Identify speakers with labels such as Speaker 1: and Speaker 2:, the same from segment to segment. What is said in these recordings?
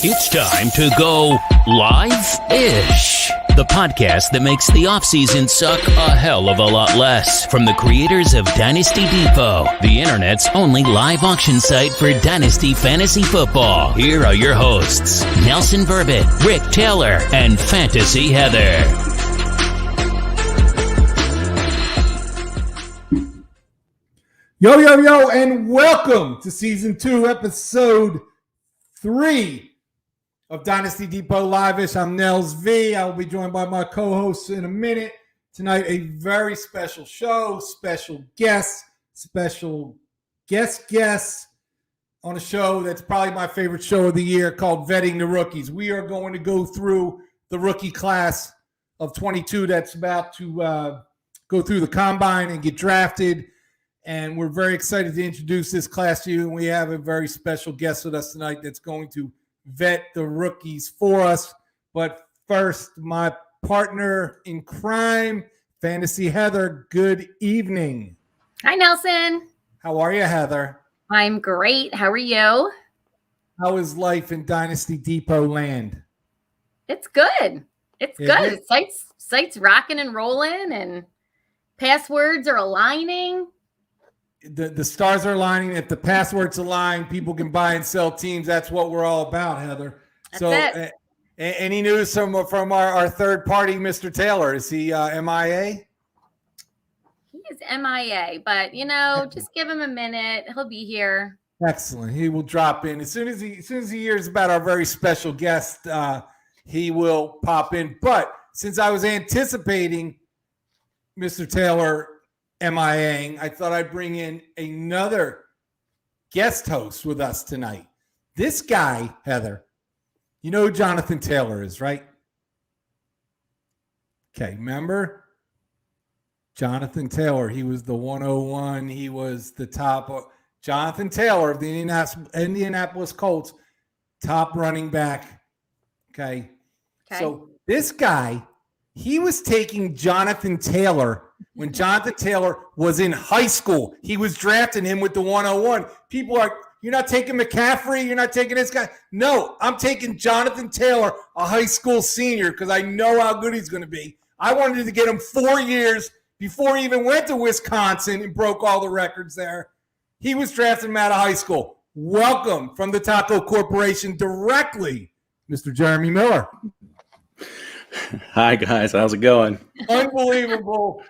Speaker 1: It's time to go live-ish. The podcast that makes the offseason suck a hell of a lot less. From the creators of Dynasty Depot, the internet's only live auction site for Dynasty Fantasy Football. Here are your hosts, Nelson Burbett, Rick Taylor, and Fantasy Heather.
Speaker 2: Yo, yo, yo, and welcome to Season 2, Episode 3 of Dynasty Depot Live-ish. I'm Nels V. I will be joined by my co-hosts in a minute. Tonight, a very special show, special guest on a show that's probably my favorite show of the year called Vetting the Rookies. We are going to go through the rookie class of 22 that's about to go through the combine and get drafted. And we're very excited to introduce this class to you. And we have a very special guest with us tonight that's going to vet the rookies for us. But first, my partner in crime, Fantasy Heather, good evening.
Speaker 3: Hi, Nelson.
Speaker 2: How are you, Heather?
Speaker 3: I'm great. How are you?
Speaker 2: How is life in Dynasty Depot land?
Speaker 3: It's good. It's good. Site's rocking and rolling, and passwords are aligning.
Speaker 2: The stars are aligning. If the passwords align, people can buy and sell teams. That's what we're all about, Heather.
Speaker 3: That's it.
Speaker 2: Any news from our third party, Mr. Taylor? Is he MIA?
Speaker 3: He is MIA, but just give him a minute. He'll be here.
Speaker 2: Excellent. He will drop in as soon as he hears about our very special guest. He will pop in. But since I was anticipating Mr. Taylor MIAing, I thought I'd bring in another guest host with us tonight. This guy, Heather, you know who Jonathan Taylor is, right? Okay, remember? Jonathan Taylor, he was the 101. He was the top. Jonathan Taylor of the Indianapolis Colts, top running back. Okay. So this guy, he was taking Jonathan Taylor when Jonathan Taylor was in high school. He was drafting him with the 101. People are, you're not taking McCaffrey? You're not taking this guy? No, I'm taking Jonathan Taylor, a high school senior, because I know how good he's going to be. I wanted to get him 4 years before he even went to Wisconsin and broke all the records there. He was drafting him out of high school. Welcome from the Taco Corporation directly, Mr. Jeremy Miller.
Speaker 4: Hi, guys. How's it going?
Speaker 2: Unbelievable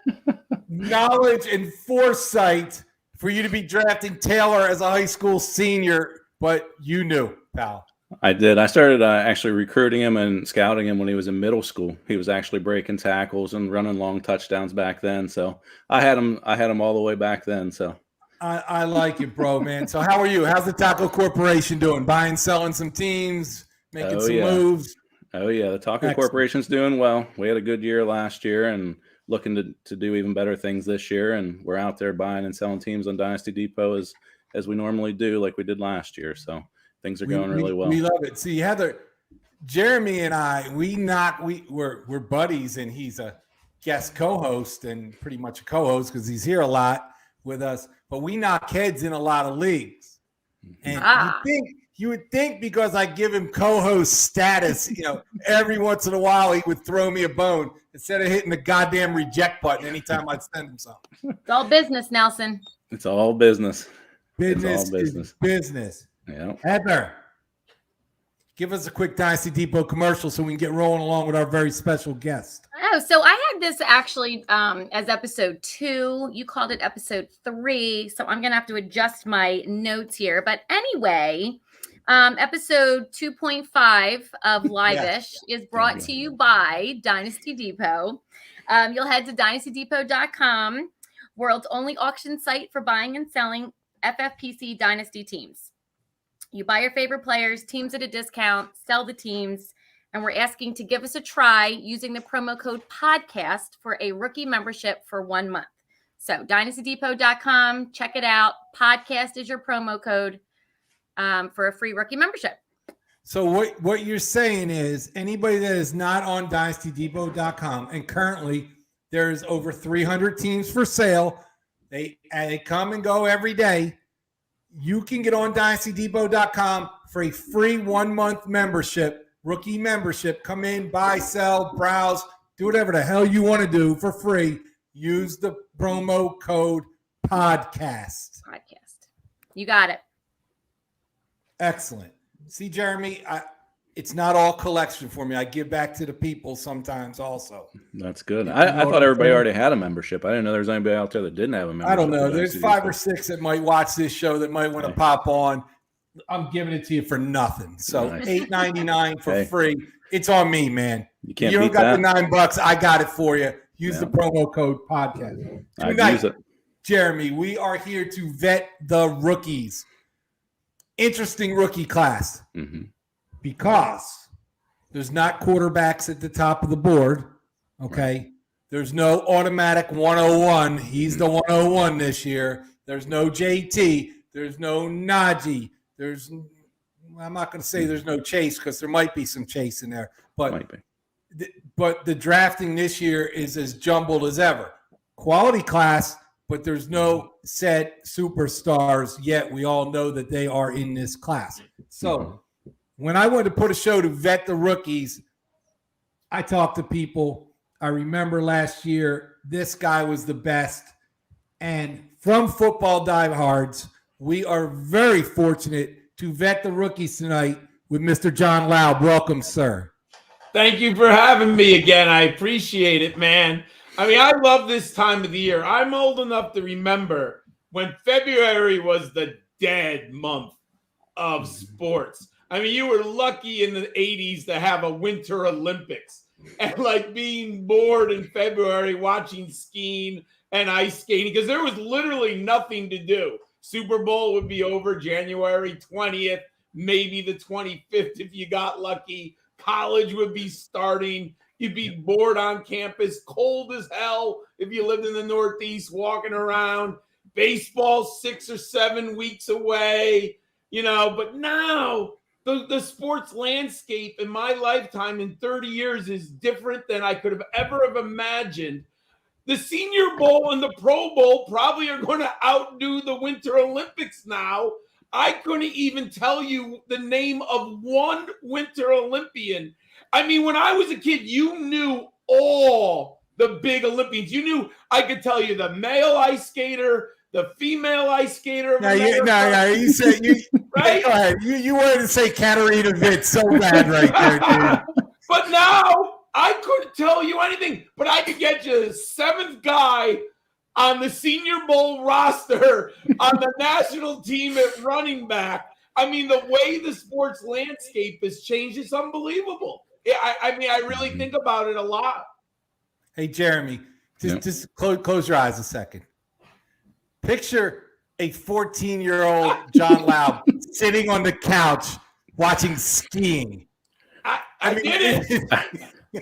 Speaker 2: knowledge and foresight for you to be drafting Taylor as a high school senior, but you knew, pal.
Speaker 4: I did. I started actually recruiting him and scouting him when he was in middle school. He was actually breaking tackles and running long touchdowns back then. So I had him all the way back then. So
Speaker 2: I like it, bro, man. So how are you? How's the Taco Corporation doing? Buying, selling some teams, making some moves?
Speaker 4: Oh, yeah. The Taco Corporation's doing well. We had a good year last year and looking to do even better things this year. And we're out there buying and selling teams on Dynasty Depot as we normally do, like we did last year. So things are going really well.
Speaker 2: We love it. See, Heather, Jeremy and I, we're buddies, and he's a guest co-host and pretty much a co-host because he's here a lot with us. But we knock heads in a lot of leagues. And you would think because I give him co-host status, every once in a while he would throw me a bone instead of hitting the goddamn reject button anytime I'd send him something.
Speaker 3: It's all business, Nelson.
Speaker 4: It's all business.
Speaker 2: Business.
Speaker 4: Yeah.
Speaker 2: Heather, give us a quick Dynasty Depot commercial so we can get rolling along with our very special guest.
Speaker 3: Oh, so I had this actually as episode 2. You called it episode 3. So I'm going to have to adjust my notes here. But anyway, episode 2.5 of Live-ish is brought to you by Dynasty Depot. You'll head to dynastydepot.com, world's only auction site for buying and selling FFPC Dynasty teams. You buy your favorite players, teams at a discount, sell the teams, and we're asking to give us a try using the promo code podcast for a rookie membership for 1 month. So dynastydepot.com, check it out. Podcast is your promo code for a free rookie membership.
Speaker 2: So what you're saying is anybody that is not on dynastydepot.com, and currently there's over 300 teams for sale. They come and go every day. You can get on dynastydepot.com, for a free 1-month membership, rookie membership. Come in, buy, sell, browse, do whatever the hell you want to do for free. Use the promo code podcast.
Speaker 3: You got it.
Speaker 2: Excellent. See, Jeremy, it's not all collection for me. I give back to the people sometimes also.
Speaker 4: That's good. I thought everybody already had a membership. I didn't know there was anybody out there that didn't have a membership.
Speaker 2: I don't know. There's 5 or 6 that might watch this show that might want to pop on. I'm giving it to you for nothing. So nice. $8.99 for free. It's on me, man. You don't got the $9. I got it for you. Use the promo code podcast. Tonight, Jeremy, we are here to vet the rookies. Interesting rookie class. Mm-hmm. Because there's not quarterbacks at the top of the board, okay? There's no automatic 101. He's the 101 this year. There's no JT. There's no Najee. I'm not going to say there's no Chase because there might be some Chase in there. But the drafting this year is as jumbled as ever. Quality class, but there's no set superstars yet. We all know that they are in this class. So when I wanted to put a show to vet the rookies, I talked to people. I remember last year, this guy was the best. And from Football Diehards, we are very fortunate to vet the rookies tonight with Mr. John Laub. Welcome, sir.
Speaker 5: Thank you for having me again. I appreciate it, man. I mean, I love this time of the year. I'm old enough to remember when February was the dead month of sports. I mean, you were lucky in the 80s to have a Winter Olympics and like being bored in February watching skiing and ice skating because there was literally nothing to do. Super Bowl would be over January 20th, maybe the 25th if you got lucky. College would be starting. You'd be bored on campus, cold as hell if you lived in the Northeast, walking around. Baseball 6 or 7 weeks away, but now the sports landscape in my lifetime in 30 years is different than I could have ever have imagined. The Senior Bowl and the Pro Bowl probably are going to outdo the Winter Olympics now. I couldn't even tell you the name of one Winter Olympian. I mean, when I was a kid, you knew all the big Olympians. You knew, I could tell you the male ice skater, the female ice skater.
Speaker 2: You said you right? Go ahead. You wanted to say Katarina Witt so bad right there, dude.
Speaker 5: But now I couldn't tell you anything, but I could get you the 7th guy on the Senior Bowl roster on the national team at running back. I mean, the way the sports landscape has changed is unbelievable. I mean, I really think about it a lot.
Speaker 2: Hey, Jeremy, just close your eyes a second. Picture a 14-year-old John Laub sitting on the couch watching skiing.
Speaker 5: I get it.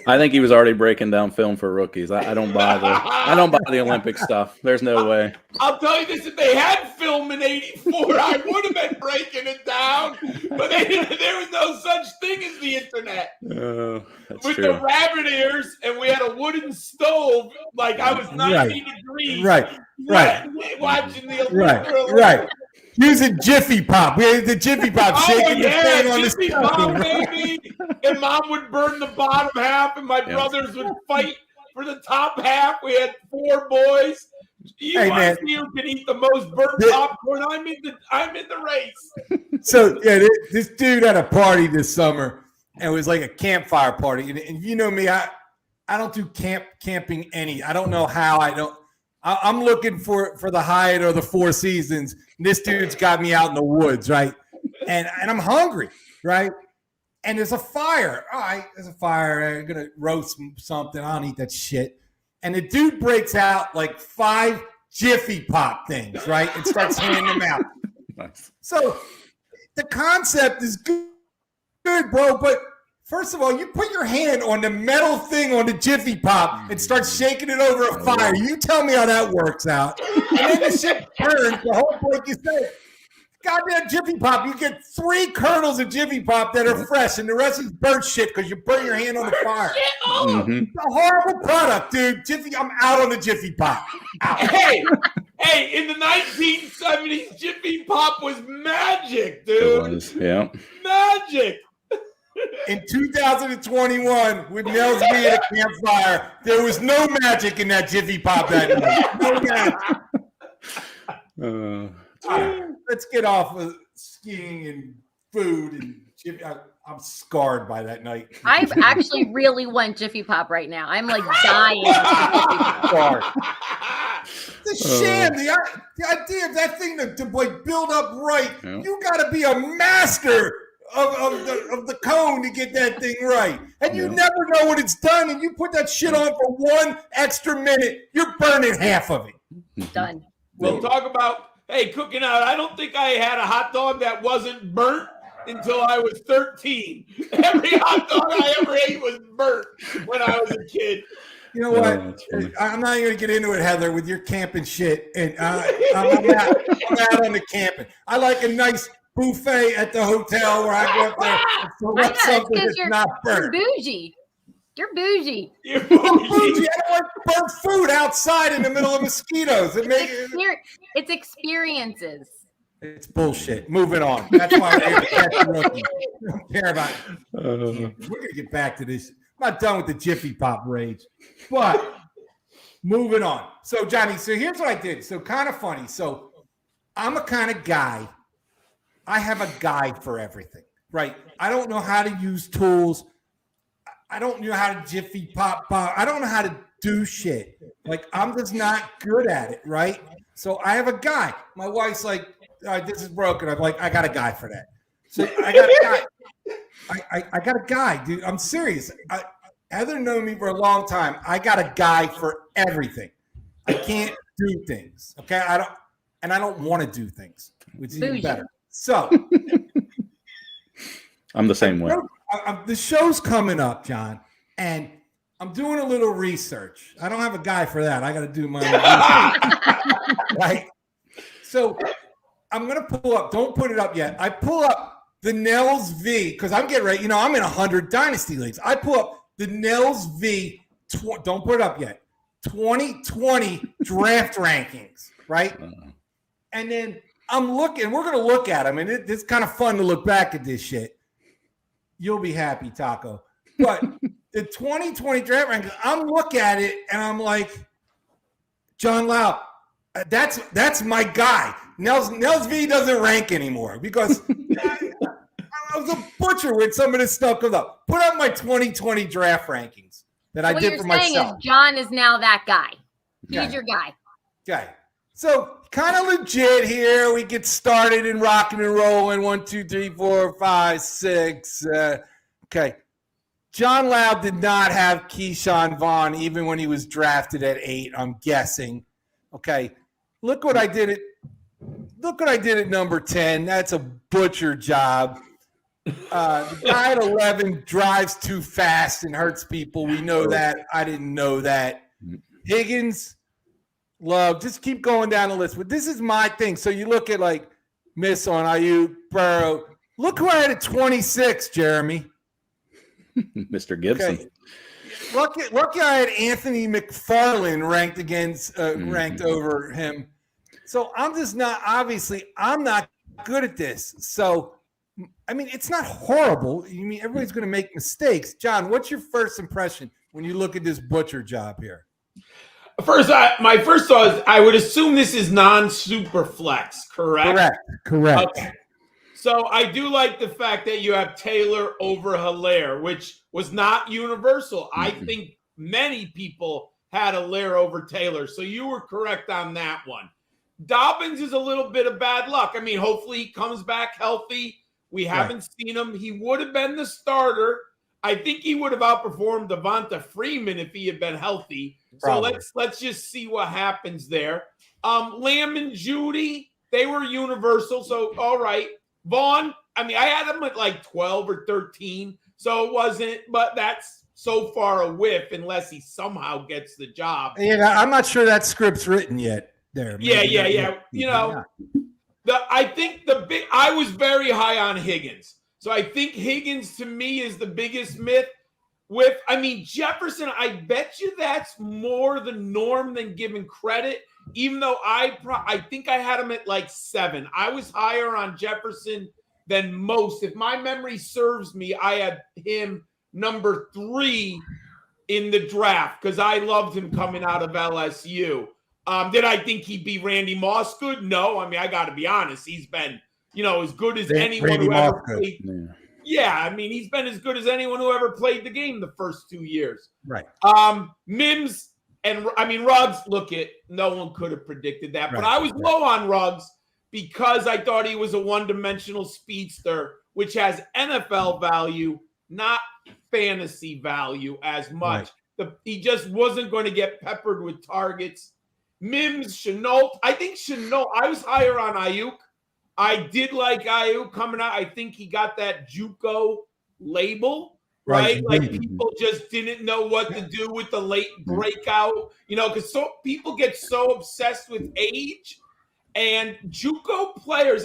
Speaker 4: I think he was already breaking down film for rookies. I don't buy the Olympic stuff. There's no way.
Speaker 5: I'll tell you this: if they had film in '84, I would have been breaking it down. But there was no such thing as the internet. With the rabbit ears, and we had a wooden stove. Like I was 90 degrees.
Speaker 2: Right.
Speaker 5: Watching the Olympics.
Speaker 2: Right. Using Jiffy Pop. We had the Jiffy Pop shaking the fan on the
Speaker 5: Jiffy Pop, baby. And Mom would burn the bottom half, and my brothers would fight for the top half. We had 4 boys. You can eat the most burnt popcorn. I'm in the race.
Speaker 2: So this dude had a party this summer, and it was like a campfire party. And you know me, I don't do camping any. I don't know how. I'm looking for the Hyatt or the Four Seasons. And this dude's got me out in the woods, right? And I'm hungry, right? And there's a fire. All right, there's a fire. I'm going to roast something. I don't eat that shit. And the dude breaks out like 5 Jiffy Pop things, right? And starts handing them out.
Speaker 4: Nice.
Speaker 2: So the concept is good, bro. But first of all, you put your hand on the metal thing on the Jiffy Pop and start shaking it over a fire. You tell me how that works out. And then the shit turns. The whole point you say, goddamn Jiffy Pop. You get 3 kernels of Jiffy Pop that are fresh, and the rest is burnt shit because you burn your hand on the fire. It's a horrible product, dude. I'm out on the Jiffy Pop.
Speaker 5: Hey, in the 1970s, Jiffy Pop was magic, dude.
Speaker 4: It was, yeah.
Speaker 5: Magic.
Speaker 2: In 2021, with Nels V at a campfire, there was no magic in that Jiffy Pop that night. No magic. Let's get off of skiing and food and Jiffy. I'm scarred by that night.
Speaker 3: I actually really want Jiffy Pop right now. I'm like dying. Scarred.
Speaker 2: It's a sham. The idea of that thing to like build up right, you got to be a master of the cone to get that thing right. And you never know what it's done. And you put that shit on for 1 extra minute, you're burning half of it.
Speaker 3: Done.
Speaker 5: We'll talk about, cooking out. I don't think I had a hot dog that wasn't burnt until I was 13. Every hot dog I ever ate was burnt when I was a kid.
Speaker 2: You know what? I'm not even going to get into it, Heather, with your camping shit. And I'm out on the camping. I like a nice buffet at the hotel where I go up there and select something that's not burnt.
Speaker 3: You're bougie. You're bougie.
Speaker 2: I'm bougie. I don't want burnt food outside in the middle of mosquitoes.
Speaker 3: It's experiences.
Speaker 2: It's bullshit. Moving on. That's why we're here to catch the rookie. I don't care about it. We're going to get back to this. I'm not done with the Jiffy Pop rage. But moving on. So, Johnny, here's what I did. So, kind of funny. So, I'm a kind of guy. I have a guide for everything, right? I don't know how to use tools. I don't know how to Jiffy Pop. I don't know how to do shit. Like, I'm just not good at it, right? So I have a guy. My wife's like, this is broken. I'm like, I got a guy for that. So I got a guy. I got a guy, dude. I'm serious. Heather known me for a long time. I got a guy for everything. I can't do things, okay? I don't want to do things, which is even better. So
Speaker 4: I'm the same way.
Speaker 2: The show's coming up, John, and I'm doing a little research. I don't have a guy for that. I got to do my own research, right? So I'm going to pull up. Don't put it up yet. I pull up the Nels V because I'm getting ready. I'm in 100 Dynasty leagues. I pull up the Nels V. Don't put it up yet. 2020 draft rankings, right? And then I'm looking. We're going to look at them, and it's kind of fun to look back at this shit. You'll be happy, Taco. But the 2020 draft rankings, I'm looking at it, and I'm like, John Laub, that's my guy. Nels V doesn't rank anymore because I was a butcher when some of this stuff comes up. Put up my 2020 draft rankings that I did for myself. What you're saying
Speaker 3: is John is now that guy. He's your guy.
Speaker 2: Okay. So kind of legit here. We get started and rocking and rolling. 1, 2, 3, 4, 5, 6. Okay. John Laub did not have Keyshawn Vaughn even when he was drafted at 8, I'm guessing. Okay. Look what I did at number 10. That's a butcher job. The guy at 11 drives too fast and hurts people. We know that. I didn't know that. Higgins, Love, just keep going down the list. But this is my thing. So you look at like Miss on Ayuk, Burrow. Look who I had at 26, Jeremy.
Speaker 4: Mr. Gibson.
Speaker 2: Okay. Lucky I had Anthony McFarland ranked over him. So I'm just not, obviously, I'm not good at this. So, I mean, it's not horrible. You mean everybody's going to make mistakes. John, what's your first impression when you look at this butcher job here?
Speaker 5: My first thought is I would assume this is non-super flex, correct?
Speaker 2: Correct.
Speaker 5: Okay. So I do like the fact that you have Taylor over Hilaire, which was not universal. I think many people had Hilaire over Taylor. So you were correct on that one. Dobbins is a little bit of bad luck. I mean, hopefully he comes back healthy. We haven't seen him. He would have been the starter. I think he would have outperformed Devonta Freeman if he had been healthy. Probably. So let's just see what happens there. Lamb and Judy, they were universal. So, all right. Vaughn, I mean, I had him at like 12 or 13. So it wasn't, but that's so far a whiff unless he somehow gets the job.
Speaker 2: Yeah, I'm not sure that script's written yet there.
Speaker 5: Yeah. You know, I was very high on Higgins. So I think Higgins to me is the biggest myth. Jefferson, I bet you that's more the norm than given credit, even though I think I had him at like 7. I was higher on Jefferson than most. If my memory serves me, I had him number 3 in the draft because I loved him coming out of LSU. Did I think he'd be Randy Moss good? No. I got to be honest. He's been, as good as anyone who ever played. Yeah, he's been as good as anyone who ever played the game the first 2 years.
Speaker 2: Right.
Speaker 5: Mims and Ruggs, no one could have predicted that. Right. But I was low on Ruggs because I thought he was a one-dimensional speedster, which has NFL value, not fantasy value as much. Right. He just wasn't going to get peppered with targets. Mims, Shenault. I think Shenault, I was higher on Ayuk. I did like Ayuk coming out. I think he got that JUCO label, right? Like people just didn't know what to do with the late breakout, because people get so obsessed with age and JUCO players.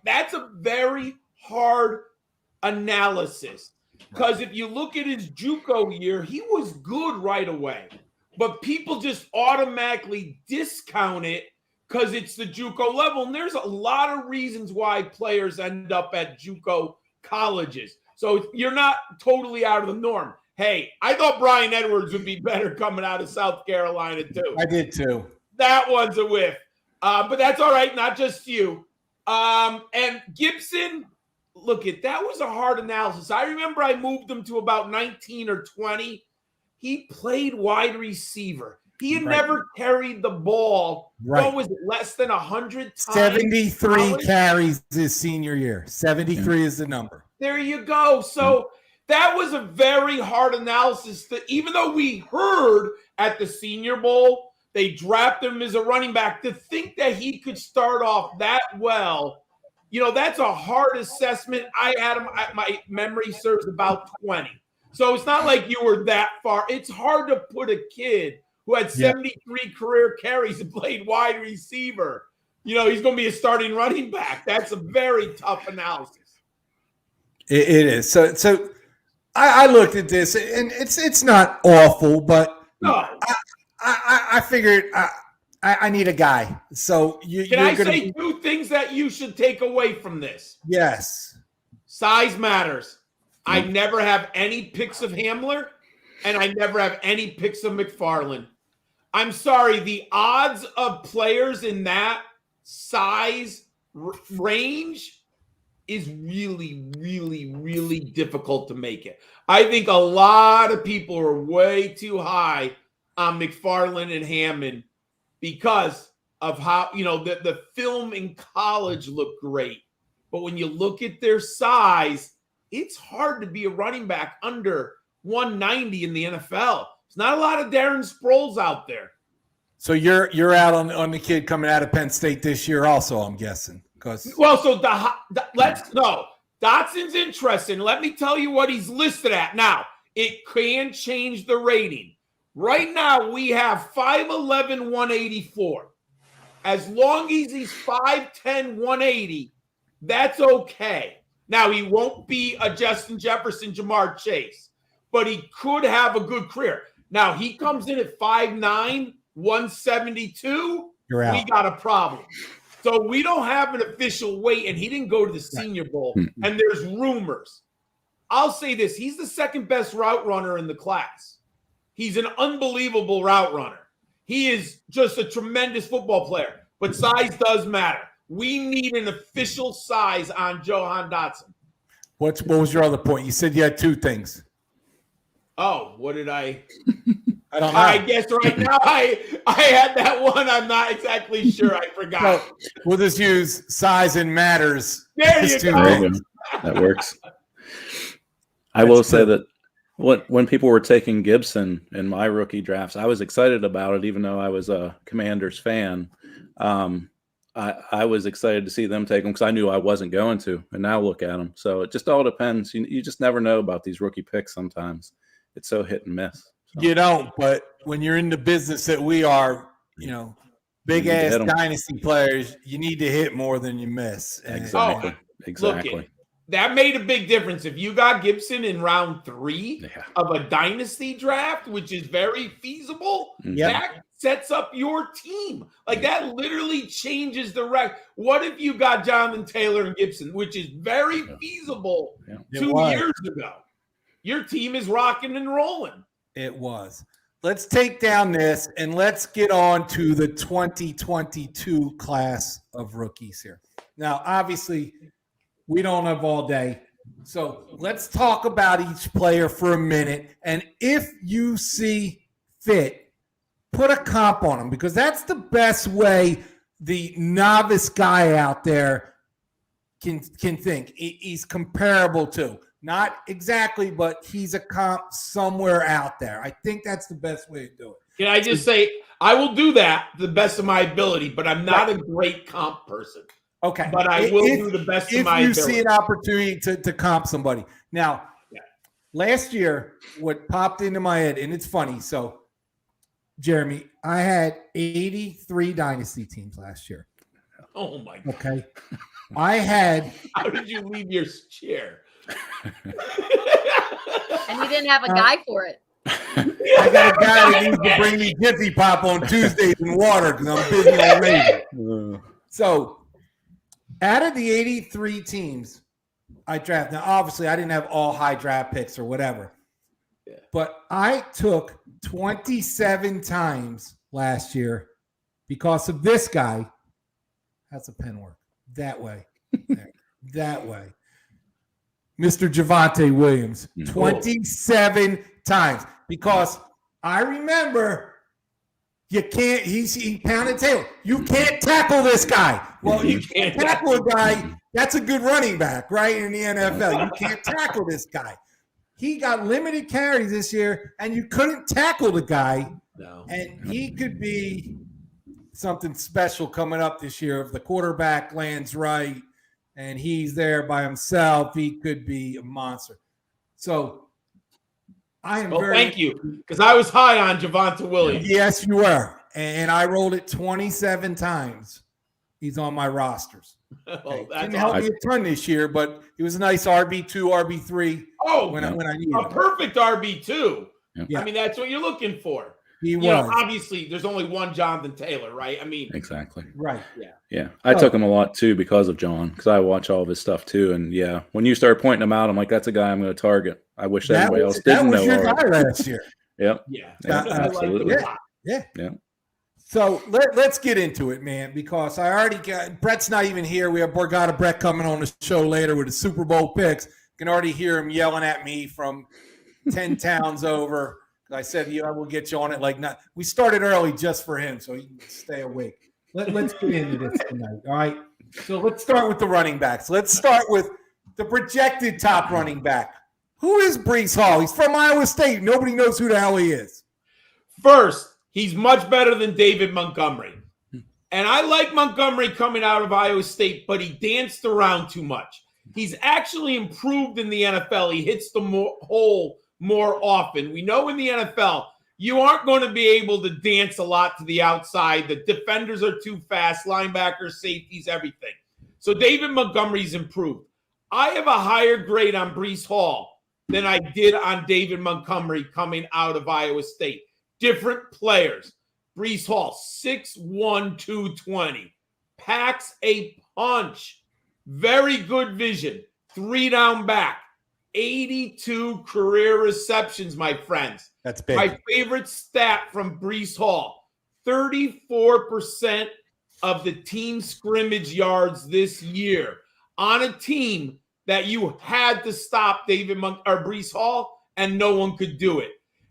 Speaker 5: That's a very hard analysis because if you look at his JUCO year, he was good right away, but people just automatically discount it because it's the JUCO level. And there's a lot of reasons why players end up at JUCO colleges. So you're not totally out of the norm. Hey, I thought Brian Edwards would be better coming out of South Carolina too.
Speaker 2: I did too.
Speaker 5: That one's a whiff. But that's all right, not just you. And Gibson, that was a hard analysis. I remember I moved him to about 19 or 20. He played wide receiver. He had never carried the ball.
Speaker 2: Right.
Speaker 5: What was it, less than 100 times?
Speaker 2: 73 carries his senior year. 73 is the number.
Speaker 5: There you go. So that was a very hard analysis. That even though we heard at the Senior Bowl, they drafted him as a running back, to think that he could start off that well, that's a hard assessment. I had him, my memory serves, about 20. So it's not like you were that far. It's hard to put a kid who had 73 career carries and played wide receiver. He's going to be a starting running back. That's a very tough analysis.
Speaker 2: It is. So I looked at this, and it's not awful, but
Speaker 5: no.
Speaker 2: I figured I need a guy. So
Speaker 5: Can I say 2 things that you should take away from this?
Speaker 2: Yes.
Speaker 5: Size matters. I never have any pics of Hamler, and I never have any pics of McFarland. I'm sorry, the odds of players in that size range is really, really, really difficult to make it. I think a lot of people are way too high on McFarland and Hammond because of how, the film in college looked great. But when you look at their size, it's hard to be a running back under 190 in the NFL. There's not a lot of Darren Sproles out there.
Speaker 2: So you're out on the kid coming out of Penn State this year also, I'm guessing.
Speaker 5: Dotson's interesting. Let me tell you what he's listed at. Now, it can change the rating. Right now, we have 5'11", 184. As long as he's 5'10", 180, that's okay. Now, he won't be a Justin Jefferson, Jamar Chase, but he could have a good career. Now, he comes in at 5'9", 172.
Speaker 2: You're out.
Speaker 5: We got a problem. So we don't have an official weight, and he didn't go to the Senior Bowl, and there's rumors. I'll say this. He's the second best route runner in the class. He's an unbelievable route runner. He is just a tremendous football player, but size does matter. We need an official size on Jahan Dotson.
Speaker 2: What was your other point? You said you had 2 things.
Speaker 5: Oh, what did I?
Speaker 2: I don't know.
Speaker 5: I guess right now I had that one. I'm not exactly sure. I forgot.
Speaker 2: So we'll just use size and matters.
Speaker 5: There you go.
Speaker 4: That works. I will say that when people were taking Gibson in my rookie drafts, I was excited about it, even though I was a Commanders fan. I was excited to see them take him because I knew I wasn't going to, and now look at him. So it just all depends. You just never know about these rookie picks sometimes. It's so hit and miss. So.
Speaker 2: You don't, but when you're in the business that we are, big ass dynasty players, you need to hit more than you miss.
Speaker 4: Exactly.
Speaker 5: Look, that made a big difference. If you got Gibson in round 3 of a dynasty draft, which is very feasible, that sets up your team. Like that literally changes the What if you got Jonathan Taylor and Gibson, which is very feasible 2 years ago? Your team is rocking and rolling.
Speaker 2: It was. Let's take down this and let's get on to the 2022 class of rookies here. Now, obviously, we don't have all day. So let's talk about each player for a minute. And if you see fit, put a comp on him, because that's the best way the novice guy out there can think. He's comparable to. Not exactly, but he's a comp somewhere out there. I think that's the best way to do it.
Speaker 5: Can I just say, I will do that to the best of my ability, but I'm not a great comp person.
Speaker 2: Okay.
Speaker 5: But I will do the best of my ability.
Speaker 2: If you see an opportunity to comp somebody. Now, last year, what popped into my head, and it's funny. So, Jeremy, I had 83 dynasty teams last year.
Speaker 5: Oh, my God.
Speaker 2: Okay. I had.
Speaker 5: How did you leave your chair?
Speaker 3: And you didn't have a guy for it.
Speaker 2: I got a guy that needs to bring me Jiffy Pop on Tuesdays and water because I'm busy already. So, out of the 83 teams I drafted, now obviously I didn't have all high draft picks or whatever, but I took 27 times last year because of this guy. How's the pen work? That way. That way. Mr. Javonte Williams, 27 times. Because I remember you can't, he pounded tail. You can't tackle this guy. Well, you can't tackle a guy. That's a good running back, right? In the NFL. You can't tackle this guy. He got limited carries this year, and you couldn't tackle the guy.
Speaker 5: No.
Speaker 2: And he could be something special coming up this year. If the quarterback lands right and he's there by himself, he could be a monster. So I am
Speaker 5: thank you, because I was high on Javonte Williams.
Speaker 2: Yes, you were. And I rolled it 27 times. He's on my rosters. Didn't help me a ton this year, but it was a nice RB2, RB3 when I needed
Speaker 5: a perfect RB2.
Speaker 2: Yeah.
Speaker 5: I mean, that's what you're looking for.
Speaker 2: He was.
Speaker 5: Obviously, there's only one Jonathan Taylor, right? I mean,
Speaker 4: exactly.
Speaker 2: Right.
Speaker 4: Yeah. I took him a lot too because of John, because I watch all of his stuff too. And when you start pointing him out, I'm like, that's a guy I'm going to target. I wish everybody else didn't know.
Speaker 2: That was your guy last year.
Speaker 4: Yep.
Speaker 5: Yeah.
Speaker 4: Absolutely.
Speaker 2: Yeah. So let's get into it, man, because I already got Brett's not even here. We have Borgata Brett coming on the show later with his Super Bowl picks. You can already hear him yelling at me from 10 towns over. I said, I will get you on it. We started early just for him, so he can stay awake. Let's get into this tonight, all right? So let's start with the running backs. Let's start with the projected top running back. Who is Brees Hall? He's from Iowa State. Nobody knows who the hell he is.
Speaker 5: First, he's much better than David Montgomery. And I like Montgomery coming out of Iowa State, but he danced around too much. He's actually improved in the NFL. He hits the hole more often. We know in the NFL, you aren't going to be able to dance a lot to the outside. The defenders are too fast, linebackers, safeties, everything. So David Montgomery's improved. I have a higher grade on Brees Hall than I did on David Montgomery coming out of Iowa State. Different players. Brees Hall, 6'1", 220. Packs a punch. Very good vision. 3 down back. 82 career receptions, my friends.
Speaker 2: That's big.
Speaker 5: My favorite stat from Brees Hall, 34% of the team scrimmage yards this year on a team that you had to stop Brees Hall, and no one could do it.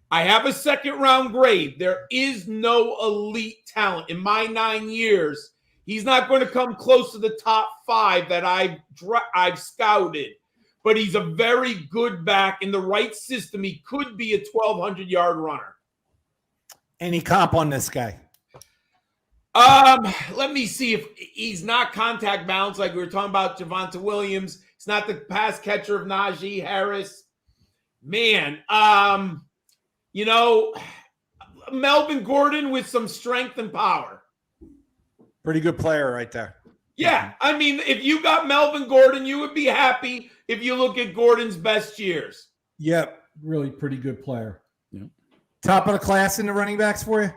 Speaker 5: I have a second-round grade. There is no elite talent. In my 9 years, he's not going to come close to the top 5 that I've scouted. But he's a very good back in the right system. He could be a 1,200-yard runner.
Speaker 2: Any comp on this guy?
Speaker 5: Let me see if he's not contact balanced like we were talking about Javonte Williams. He's not the pass catcher of Najee Harris. Man, Melvin Gordon with some strength and power.
Speaker 2: Pretty good player right there.
Speaker 5: Yeah, I mean, if you got Melvin Gordon, you would be happy if you look at Gordon's best years.
Speaker 2: Yep, really pretty good player. Yep. Top of the class in the running backs for you?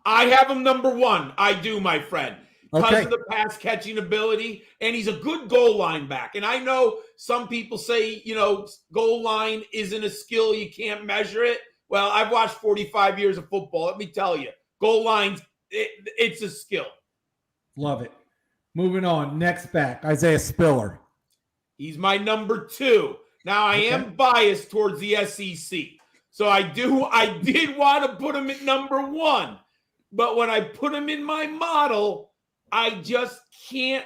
Speaker 5: I have him number 1. I do, my friend. Because of the pass catching ability, and he's a good goal line back. And I know some people say, goal line isn't a skill, you can't measure it. Well, I've watched 45 years of football. Let me tell you, goal lines, it's a skill.
Speaker 2: Love it. Moving on, next back, Isaiah Spiller.
Speaker 5: He's my number 2. Now, I am biased towards the SEC. So I did want to put him at number 1. But when I put him in my model, I just can't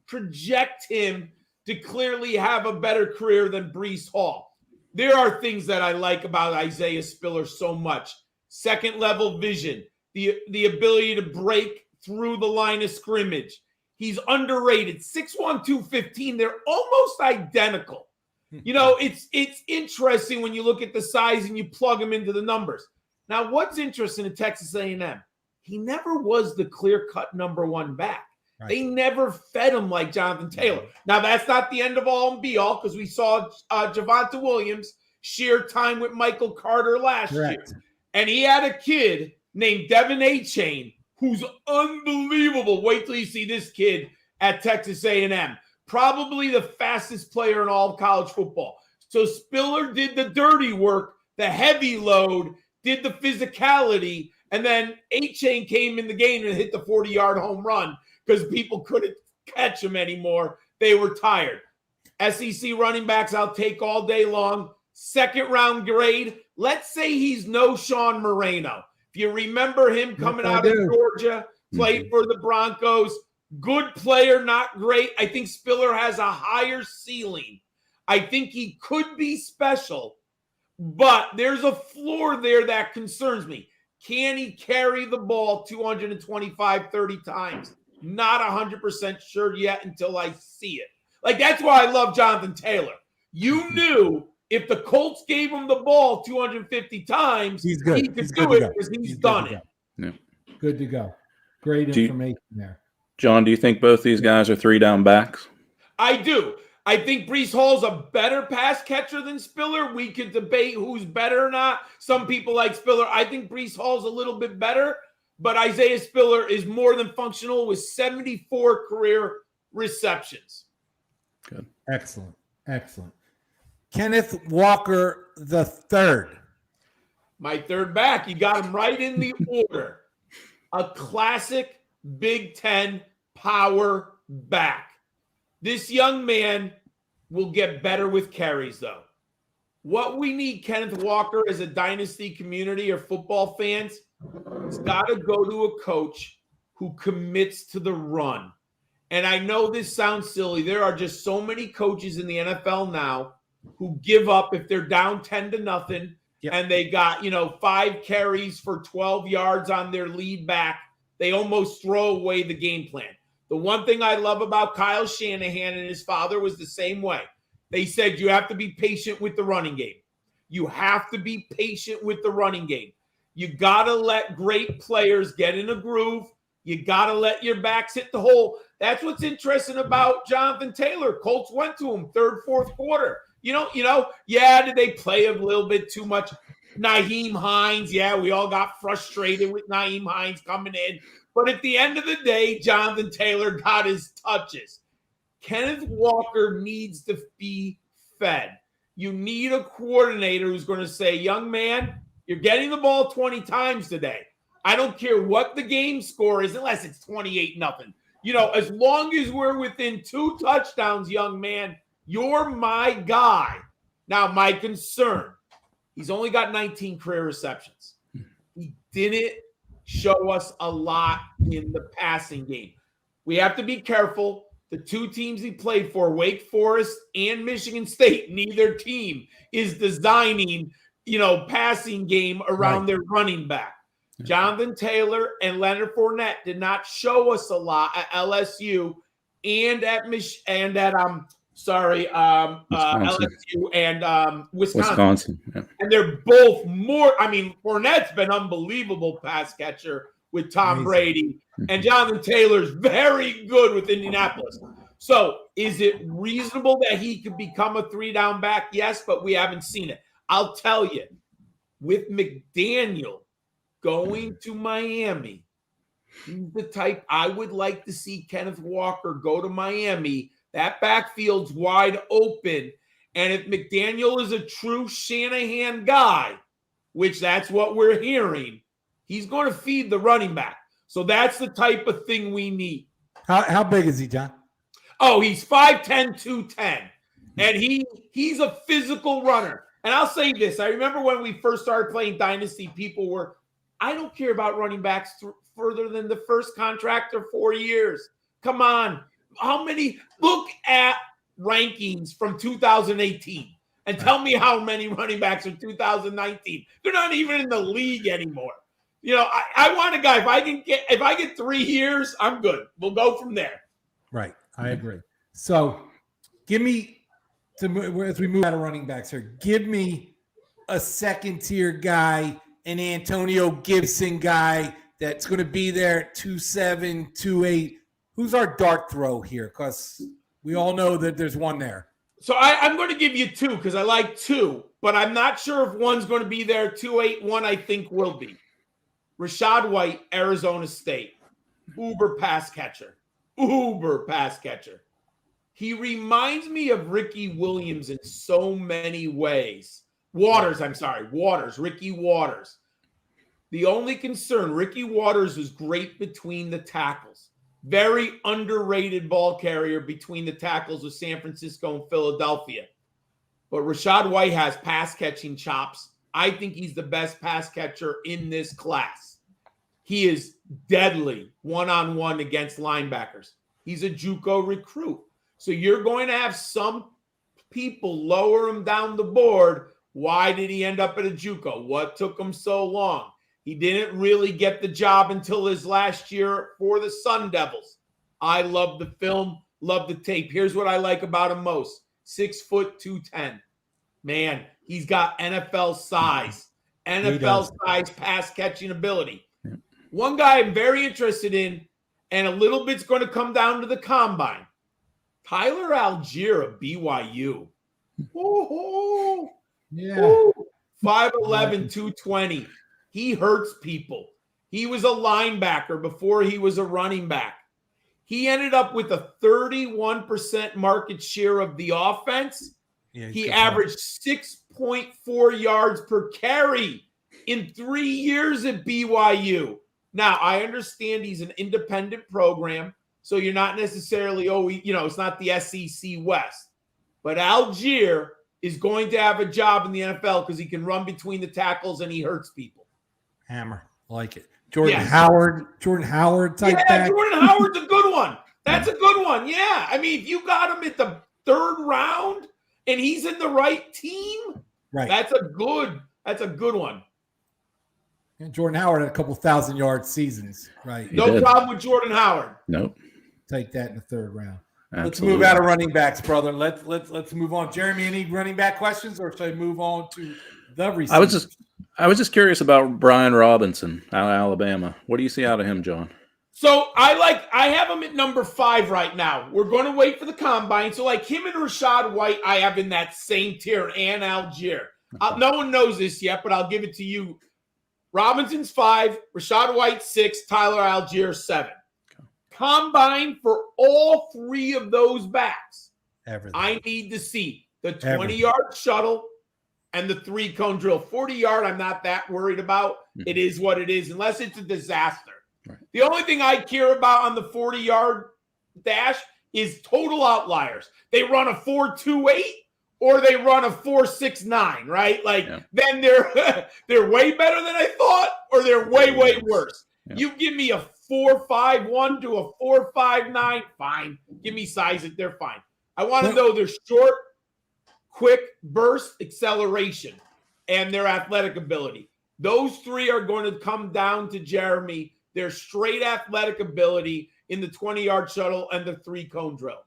Speaker 5: project him to clearly have a better career than Brees Hall. There are things that I like about Isaiah Spiller so much. Second level vision, the ability to break through the line of scrimmage. He's underrated. 6'1", 215. They're almost identical. It's interesting when you look at the size and you plug them into the numbers. Now, what's interesting in Texas A&M, he never was the clear-cut number 1 back. Right. They never fed him like Jonathan Taylor. Now, that's not the end of all and be-all, because we saw Jamison Williams share time with Michael Carter last year. And he had a kid named Devin A-Chain who's unbelievable. Wait till you see this kid at Texas A&M. Probably the fastest player in all of college football. So Spiller did the dirty work, the heavy load, did the physicality, and then A-Chain came in the game and hit the 40-yard home run because people couldn't catch him anymore. They were tired. SEC running backs I'll take all day long. Second-round grade. Let's say he's no Sean Moreno. If you remember him coming out of Georgia, played for the Broncos, good player, not great. I think Spiller has a higher ceiling. I think he could be special, but there's a floor there that concerns me. Can he carry the ball 225, 30 times? Not 100% sure yet until I see it. That's why I love Jonathan Taylor. You knew if the Colts gave him the ball 250 times, he could do it because he's done it.
Speaker 2: Yeah. Good to go. Great information there.
Speaker 4: John, do you think both these guys are 3-down backs?
Speaker 5: I do. I think Brees Hall's a better pass catcher than Spiller. We could debate who's better or not. Some people like Spiller. I think Brees Hall's a little bit better, but Isaiah Spiller is more than functional with 74 career receptions.
Speaker 4: Good.
Speaker 2: Excellent. Kenneth Walker the third.
Speaker 5: My third back. You got him right in the order. A classic Big Ten power back. This young man will get better with carries, though. What we need, Kenneth Walker, as a dynasty community or football fans, has got to go to a coach who commits to the run. And I know this sounds silly. There are just so many coaches in the NFL now who give up if they're down 10-0 and they got, 5 carries for 12 yards on their lead back. They almost throw away the game plan. The one thing I love about Kyle Shanahan and his father was the same way. They said you have to be patient with the running game. You have to be patient with the running game. You got to let great players get in a groove. You got to let your backs hit the hole. That's what's interesting about Jonathan Taylor. Colts went to him third, fourth quarter. Did they play a little bit too much? Nyheim Hines, we all got frustrated with Nyheim Hines coming in. But at the end of the day, Jonathan Taylor got his touches. Kenneth Walker needs to be fed. You need a coordinator who's going to say, young man, you're getting the ball 20 times today. I don't care what the game score is, unless it's 28-0. As long as we're within 2 touchdowns, young man, you're my guy. Now, my concern, he's only got 19 career receptions. He didn't show us a lot in the passing game. We have to be careful. The 2 teams he played for, Wake Forest and Michigan State, neither team is designing, passing game around their running back. Jonathan Taylor and Leonard Fournette did not show us a lot at LSU and at LSU and Wisconsin. Yeah. And they're both more. Fournette's been unbelievable pass catcher with Tom Brady, and Jonathan Taylor's very good with Indianapolis. So is it reasonable that he could become a 3-down back? Yes, but we haven't seen it. I'll tell you, with McDaniel going to Miami, he's the type I would like to see Kenneth Walker go to Miami. That backfield's wide open. And if McDaniel is a true Shanahan guy, which that's what we're hearing, he's going to feed the running back. So that's the type of thing we need.
Speaker 2: How big is he, John?
Speaker 5: Oh, he's 5'10", 210. And he's a physical runner. And I'll say this. I remember when we first started playing Dynasty, people were, I don't care about running backs further than the first contract or 4 years. Come on. Look at rankings from 2018 and tell me how many running backs are 2019. They're not even in the league anymore. I want a guy. If I get 3 years, I'm good. We'll go from there.
Speaker 2: Right. I agree. So give me, as we move out of running backs here, give me a second-tier guy, an Antonio Gibson guy that's going to be there at 2.7, 2.8. Who's our dart throw here? Because we all know that there's one there.
Speaker 5: So I'm going to give you two because I like two, but I'm not sure if one's going to be there 2.8. One I think will be. Rashad White, Arizona State. Uber pass catcher. He reminds me of Ricky Williams in so many ways. Ricky Waters. The only concern, Ricky Waters was great between the tackles. Very underrated ball carrier between the tackles of San Francisco and Philadelphia. But Rashad White has pass catching chops. I think he's the best pass catcher in this class. He is deadly one-on-one against linebackers. He's a JUCO recruit. So you're going to have some people lower him down the board. Why did he end up at a JUCO? What took him so long? He didn't really get the job until his last year for the Sun Devils. I love the film, love the tape. Here's what I like about him most. 6 foot 210. Man, he's got NFL size. NFL size pass catching ability. One guy I'm very interested in, and a little bit's going to come down to the combine. Tyler Algiere of BYU. Ooh, yeah. Ooh. 5'11", 220. He hurts people. He was a linebacker before he was a running back. He ended up with a 31% market share of the offense. Yeah, he averaged 6.4 yards per carry in 3 years at BYU. Now, I understand he's an independent program, so you're not necessarily, it's not the SEC West. But Algiere is going to have a job in the NFL because he can run between the tackles and he hurts people.
Speaker 2: Hammer. Like it. Jordan Howard type back.
Speaker 5: Yeah, Jordan Howard's a good one. That's a good one. Yeah. I mean, if you got him at the 3rd round and he's in the right team, right. That's a good one.
Speaker 2: And Jordan Howard had a couple 1,000-yard seasons, right?
Speaker 5: No problem with Jordan Howard.
Speaker 4: Nope.
Speaker 2: Take that in the 3rd round.
Speaker 4: Absolutely.
Speaker 2: Let's move out of running backs, brother. Let's move on. Jeremy, any running back questions, or should I move on to the receivers?
Speaker 4: I was just curious about Brian Robinson out of Alabama. What do you see out of him, John?
Speaker 5: So I have him at number 5 right now. We're going to wait for the combine. So like him and Rashad White, I have in that same tier, and Algiere. Okay. No one knows this yet, but I'll give it to you. Robinson's 5, Rashad White 6, Tyler Algiere 7. Okay. Combine for all 3 of those backs. Everything. I need to see the 20-yard shuttle and the 3-cone drill. 40-yard, I'm not that worried about. Mm-hmm. It is what it is, unless it's a disaster. Right. The only thing I care about on the 40-yard dash is total outliers. They run a 4.28 or they run a 4.69, right? Then they're way better than I thought, or they're way worse. Yeah. You give me a 4.51 to a 4.59, fine. Give me size it, they're fine. I want to know their short, quick burst acceleration and their athletic ability. Those 3 are going to come down to Jeremy. Their straight athletic ability in the 20-yard shuttle and the 3-cone drill.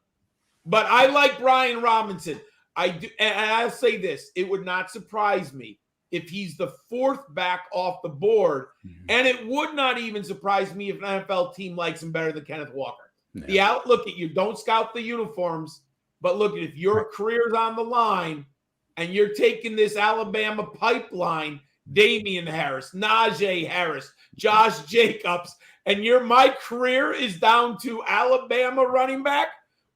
Speaker 5: But I like Brian Robinson. I do, and I'll say this: it would not surprise me if he's the fourth back off the board. And it would not even surprise me if an NFL team likes him better than Kenneth Walker.
Speaker 4: Yeah.
Speaker 5: The outlook at you, don't scout the uniforms, but look at if your career's on the line and you're taking this Alabama pipeline, Damian Harris, Najee Harris, Josh Jacobs, and my career is down to Alabama running back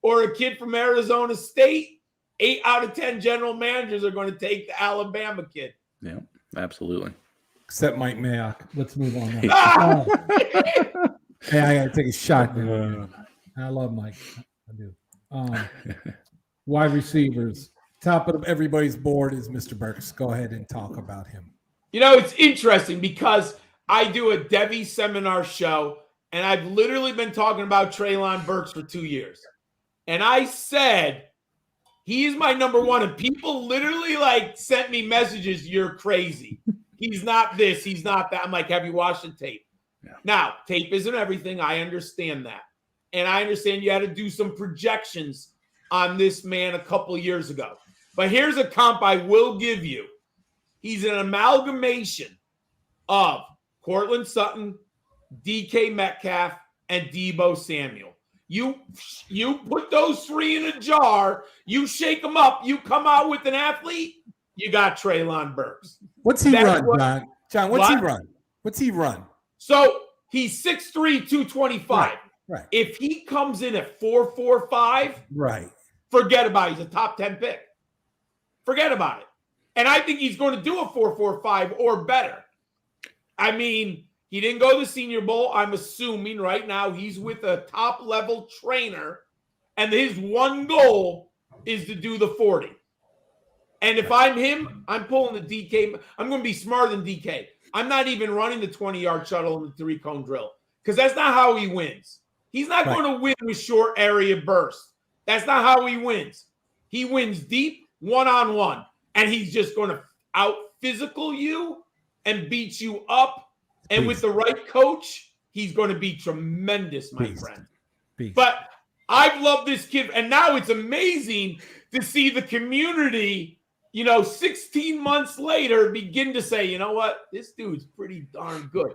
Speaker 5: or a kid from Arizona State, 8 out of 10 general managers are going to take the Alabama kid.
Speaker 4: Yeah, absolutely.
Speaker 2: Except Mike Mayock. Let's move on now. Hey, I got to take a shot. I love Mike. I do. Wide receivers. Top of everybody's board is Mr. Burks. Go ahead and talk about him.
Speaker 5: It's interesting because I do a Debbie seminar show, and I've literally been talking about Treylon Burks for 2 years. And I said, he is my number one. And people literally sent me messages, you're crazy. He's not this, he's not that. I'm like, have you watched the tape?
Speaker 4: Yeah.
Speaker 5: Now, tape isn't everything. I understand that. And I understand you had to do some projections on this man a couple years ago. But here's a comp I will give you. He's an amalgamation of Cortland Sutton, DK Metcalf, and Deebo Samuel. You put those three in a jar, you shake them up, you come out with an athlete, you got Treylon Burks.
Speaker 2: What's he run, John? John, what's he run?
Speaker 5: So he's 6'3", 225.
Speaker 2: Right.
Speaker 5: If he comes in at 4.45,
Speaker 2: right,
Speaker 5: forget about it. He's a top 10 pick. Forget about it. And I think he's going to do a 4.45 or better. I mean, he didn't go to the Senior Bowl. I'm assuming right now he's with a top-level trainer, and his one goal is to do the 40. And if I'm him, I'm pulling the DK. I'm going to be smarter than DK. I'm not even running the 20-yard shuttle in the three-cone drill because that's not how he wins. He's not going to win with short area bursts. That's not how he wins. He wins deep, one-on-one, and he's just going to out-physical you and beat you up. And with the right coach, he's going to be tremendous, my friend. But I've loved this kid, and now it's amazing to see the community, 16 months later, begin to say, you know what, this dude's pretty darn good.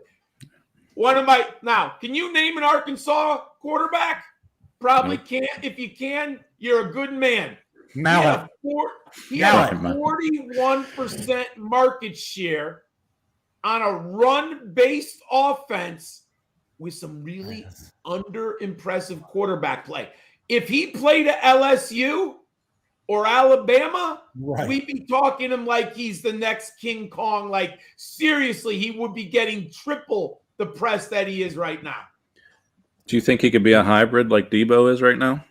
Speaker 5: Now, can you name an Arkansas quarterback? Probably can't. If you can, you're a good man.
Speaker 2: Malik.
Speaker 5: He had a 41% market share on a run-based offense with some really under-impressive quarterback play. If he played at LSU or Alabama, we'd be talking to him like he's the next King Kong. Like, seriously, he would be getting triple the press that he is right now.
Speaker 4: Do you think he could be a hybrid like Deebo is right now?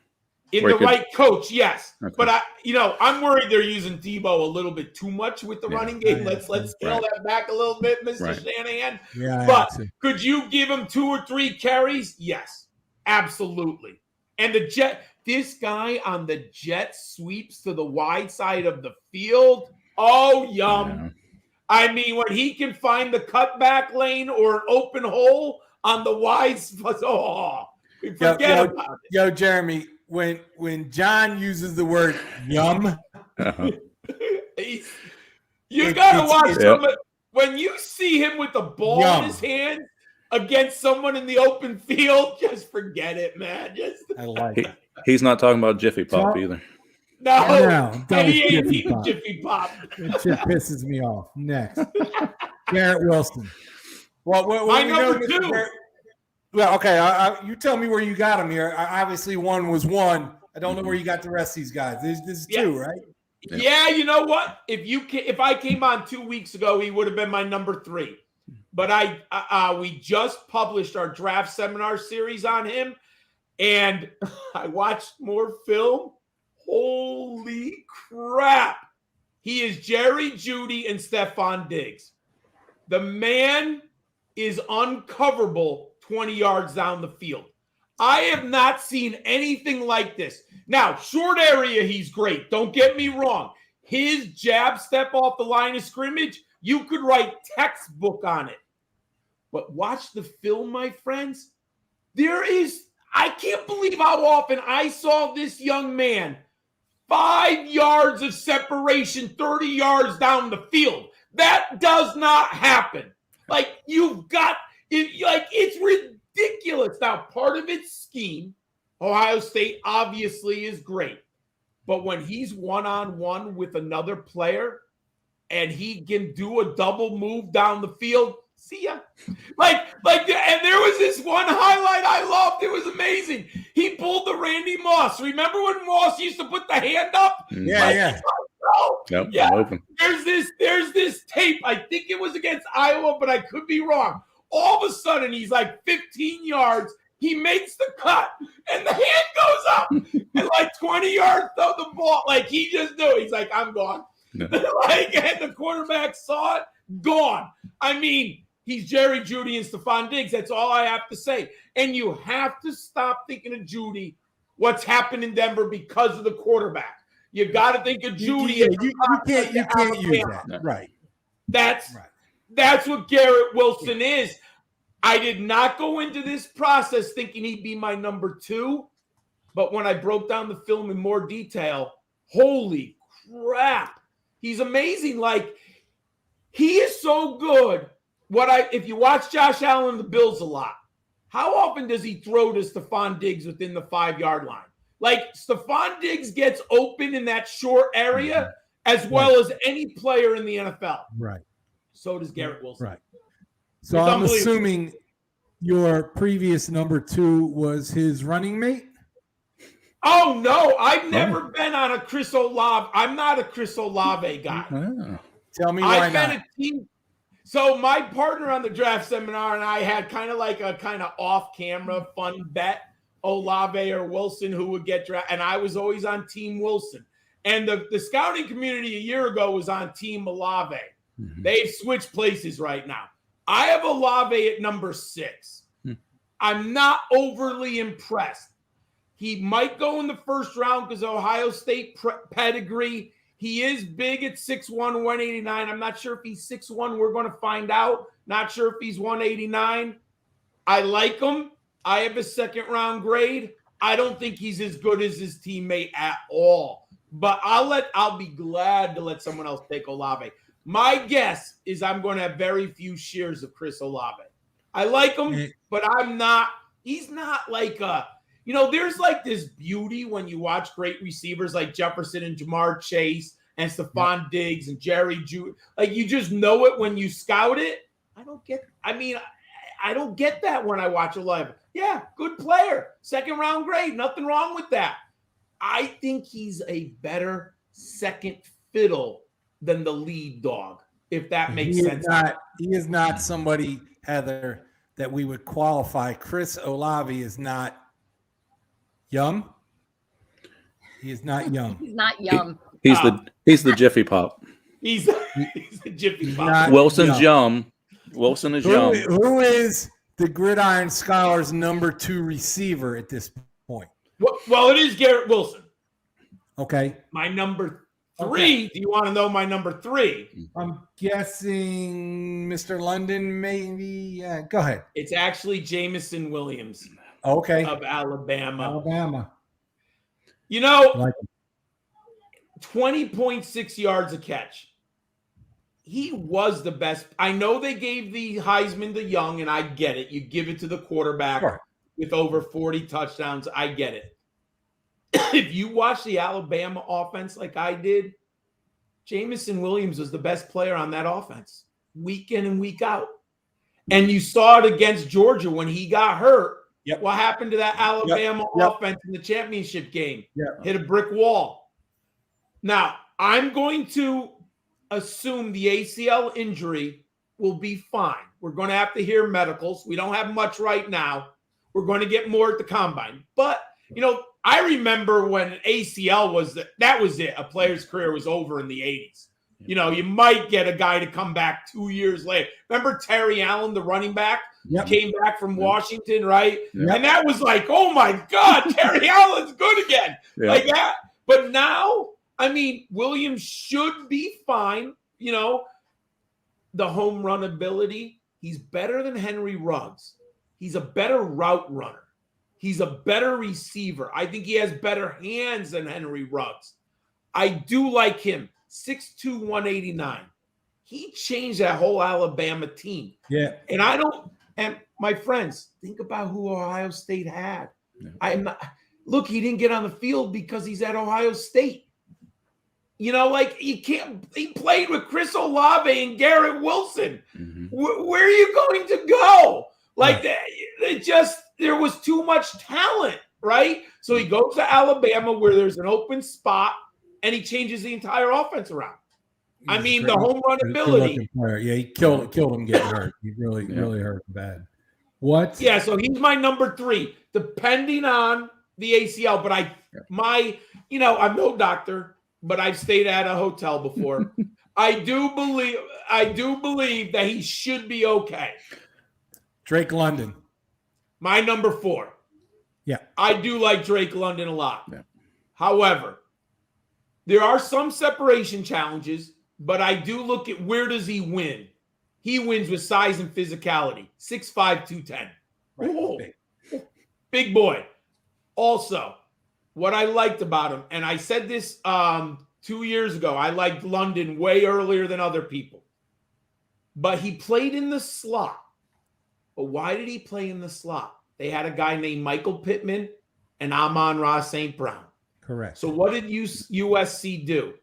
Speaker 5: In the right coach, yes. Okay. But I'm worried they're using Deebo a little bit too much with the running game. Let's scale that back a little bit, Mr. Shanahan.
Speaker 2: Yeah,
Speaker 5: but could you give him 2 or 3 carries? Yes, absolutely. And this guy on the jet sweeps to the wide side of the field. Oh, yum. Yeah. I mean, when he can find the cutback lane or an open hole on the wide spot, forget about it.
Speaker 2: Yo, Jeremy. When John uses the word yum,
Speaker 5: you gotta watch him. When you see him with the ball in his hand against someone in the open field, just forget it, man.
Speaker 2: I like it.
Speaker 4: He's not talking about Jiffy Pop either.
Speaker 5: No, he ain't even Jiffy Pop.
Speaker 2: That shit pisses me off. Next, Garrett Wilson.
Speaker 5: My number 2.
Speaker 2: Well, okay. You tell me where you got him here. Obviously, one was one. I don't know where you got the rest of these guys. This is 2, right?
Speaker 5: Yeah, you know what? If I came on 2 weeks ago, he would have been my number 3. But we just published our draft seminar series on him, and I watched more film. Holy crap! He is Jerry Jeudy and Stephon Diggs. The man is uncoverable 20 yards down the field. I have not seen anything like this. Now, short area, he's great. Don't get me wrong. His jab step off the line of scrimmage, you could write textbook on it. But watch the film, my friends. I can't believe how often I saw this young man 5 yards of separation, 30 yards down the field. That does not happen. Like, you've got it, like, it's ridiculous. Now, part of it's scheme. Ohio State obviously is great. But when he's one-on-one with another player and he can do a double move down the field, see ya. And there was this one highlight I loved. It was amazing. He pulled the Randy Moss. Remember when Moss used to put the hand up?
Speaker 2: Yeah.
Speaker 4: Nope,
Speaker 5: Yeah.
Speaker 4: I'm open.
Speaker 5: There's this tape. I think it was against Iowa, but I could be wrong. All of a sudden, he's like 15 yards. He makes the cut, and the hand goes up, and like 20 yards, throw the ball. Like, he just knew. He's like, I'm gone.
Speaker 4: No.
Speaker 5: And the quarterback saw it, gone. I mean, he's Jerry Jeudy and Stephon Diggs. That's all I have to say. And you have to stop thinking of Jeudy, what's happened in Denver because of the quarterback. You got to think of Jeudy.
Speaker 2: You can't use that.
Speaker 4: No.
Speaker 2: Right.
Speaker 5: That's what Garrett Wilson is. I did not go into this process thinking he'd be my number 2, but when I broke down the film in more detail, holy crap, he's amazing. Like, he is so good. If you watch Josh Allen and the Bills a lot, how often does he throw to Stephon Diggs within the 5-yard line? Like, Stephon Diggs gets open in that short area as well as any player in the NFL.
Speaker 2: Right.
Speaker 5: So does Garrett Wilson.
Speaker 2: Right. So I'm assuming your previous number 2 was his running mate?
Speaker 5: Oh, no. I've never been on a Chris Olave. I'm not a Chris Olave guy.
Speaker 4: Oh.
Speaker 2: Tell me why
Speaker 5: I've been
Speaker 2: not.
Speaker 5: a team. So my partner on the draft seminar and I had kind of like a kind of off-camera fun bet, Olave or Wilson, who would get drafted. And I was always on Team Wilson. And the scouting community a year ago was on Team Olave. Mm-hmm. They've switched places right now. I have Olave at number 6. I'm not overly impressed. He might go in the first round because Ohio State pedigree. He is big at 6'1", 189. I'm not sure if he's 6'1". We're going to find out. Not sure if he's 189. I like him. I have a second-round grade. I don't think he's as good as his teammate at all. But I'll be glad to let someone else take Olave. My guess is I'm going to have very few shares of Chris Olave. I like him, but he's not like there's like this beauty when you watch great receivers like Jefferson and Jamar Chase and Stephon Diggs and Jerry Jeudy. Like, you just know it when you scout it. I don't get that when I watch Olave. Yeah, good player. Second round grade. Nothing wrong with that. I think he's a better second fiddle than the lead dog, if that makes sense.
Speaker 2: He is not somebody, Heather, that we would qualify. Chris Olave is not yum. He is not yum.
Speaker 3: He's not yum.
Speaker 4: He's the Jiffy Pop.
Speaker 5: He's the Jiffy Pop.
Speaker 4: Wilson's yum. Wilson is yum.
Speaker 2: Who is the Gridiron Scholars number 2 receiver at this point?
Speaker 5: Well, it is Garrett Wilson.
Speaker 2: Okay.
Speaker 5: My number 3.
Speaker 2: Okay.
Speaker 5: Do you want to know my number 3?
Speaker 2: I'm guessing Mr. London, maybe. Yeah, go ahead.
Speaker 5: It's actually Williams.
Speaker 2: Okay.
Speaker 5: Of Alabama.
Speaker 2: I like
Speaker 5: 20.6 yards a catch. He was the best. I know they gave the Heisman to Young, and I get it. You give it to the quarterback with over 40 touchdowns. I get it. If you watch the Alabama offense like I did, Jamison Williams was the best player on that offense, week in and week out. And you saw it against Georgia when he got hurt.
Speaker 2: Yep.
Speaker 5: What happened to that Alabama offense in the championship game?
Speaker 2: Yep.
Speaker 5: Hit a brick wall. Now, I'm going to assume the ACL injury will be fine. We're going to have to hear medicals. We don't have much right now. We're going to get more at the combine. But, I remember when ACL that was it. A player's career was over in the 80s. You might get a guy to come back 2 years later. Remember Terry Allen, the running back?
Speaker 2: Yep.
Speaker 5: Came back from Washington, right?
Speaker 2: Yep.
Speaker 5: And that was like, oh my God, Terry Allen's good again.
Speaker 4: Yep.
Speaker 5: Like that. But now, Williams should be fine. The home run ability, he's better than Henry Ruggs. He's a better route runner. He's a better receiver. I think he has better hands than Henry Ruggs. I do like him. 6'2", 189. he changed that whole Alabama team.
Speaker 2: Yeah.
Speaker 5: And my friends, think about who Ohio State had. Yeah. He didn't get on the field because he's at Ohio State. You know, like he played with Chris Olave and Garrett Wilson. Mm-hmm. Where are you going to go? Like there was too much talent, right? So he goes to Alabama where there's an open spot and he changes the entire offense around. I mean, the home run ability.
Speaker 2: Yeah, he killed him getting hurt. He really hurt him bad. What?
Speaker 5: Yeah, so he's my number 3, depending on the ACL. But I'm no doctor, but I've stayed at a hotel before. I do believe that he should be okay.
Speaker 2: Drake London.
Speaker 5: My number 4.
Speaker 2: Yeah.
Speaker 5: I do like Drake London a lot.
Speaker 4: Yeah.
Speaker 5: However, there are some separation challenges, but I do look at where does he win. He wins with size and physicality. 6'5", 210. Right. Big boy. Also, what I liked about him, and I said this 2 years ago, I liked London way earlier than other people. But he played in the slot. But why did he play in the slot? They had a guy named Michael Pittman and Amon-Ra St. Brown.
Speaker 2: Correct.
Speaker 5: So what did USC do?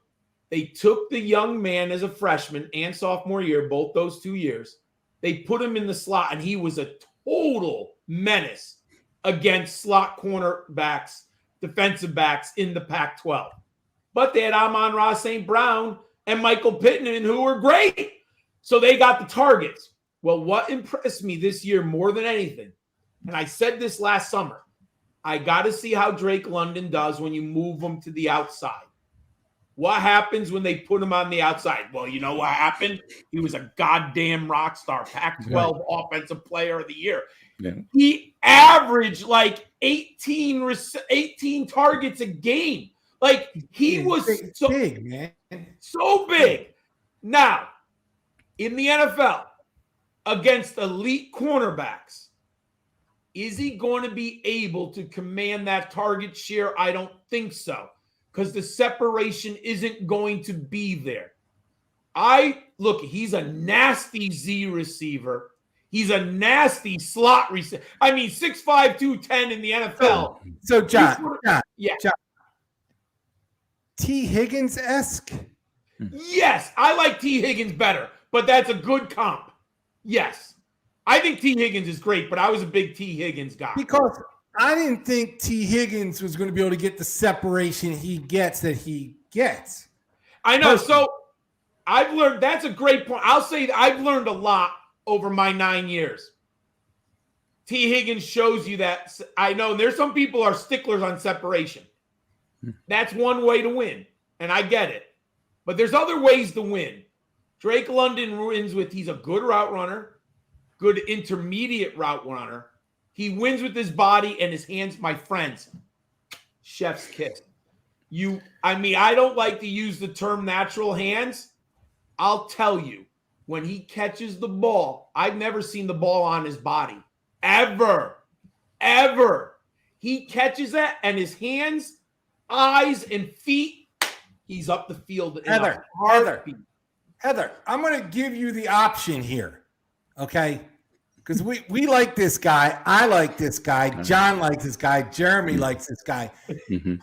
Speaker 5: They took the young man as a freshman and sophomore year, both those 2 years. They put him in the slot, and he was a total menace against slot cornerbacks, defensive backs in the Pac-12. But they had Amon-Ra St. Brown and Michael Pittman, who were great. So they got the targets. Well, what impressed me this year more than anything, and I said this last summer, I got to see how Drake London does when you move him to the outside. What happens when they put him on the outside? Well, you know what happened? He was a goddamn rock star, Pac-12 Offensive Player of the Year. Yeah. He averaged like 18 targets a game. Like he was so big, man. So big. Now, in the NFL, against elite cornerbacks, is he going to be able to command that target share? I don't think so, because the separation isn't going to be there. He's a nasty Z receiver. He's a nasty slot receiver. I mean, 6'5", 210 in the NFL.
Speaker 2: So John. T. Higgins-esque?
Speaker 5: Yes, I like T. Higgins better, but that's a good comp. Yes. I think T. Higgins is great, but I was a big T. Higgins guy.
Speaker 2: Because I didn't think T. Higgins was going to be able to get the separation he gets.
Speaker 5: I know. So I've learned, that's a great point. I'll say I've learned a lot over my 9 years. T. Higgins shows you that. I know there's some people are sticklers on separation. That's one way to win, and I get it. But there's other ways to win. Drake London wins with he's a good route runner, good intermediate route runner. He wins with his body and his hands, my friends. Chef's kiss. I don't like to use the term natural hands. I'll tell you, when he catches the ball, I've never seen the ball on his body. Ever. He catches that and his hands, eyes, and feet, he's up the field.
Speaker 2: Heather, I'm going to give you the option here, okay? Because we like this guy. I like this guy. John likes this guy. Jeremy likes this guy. Mm-hmm.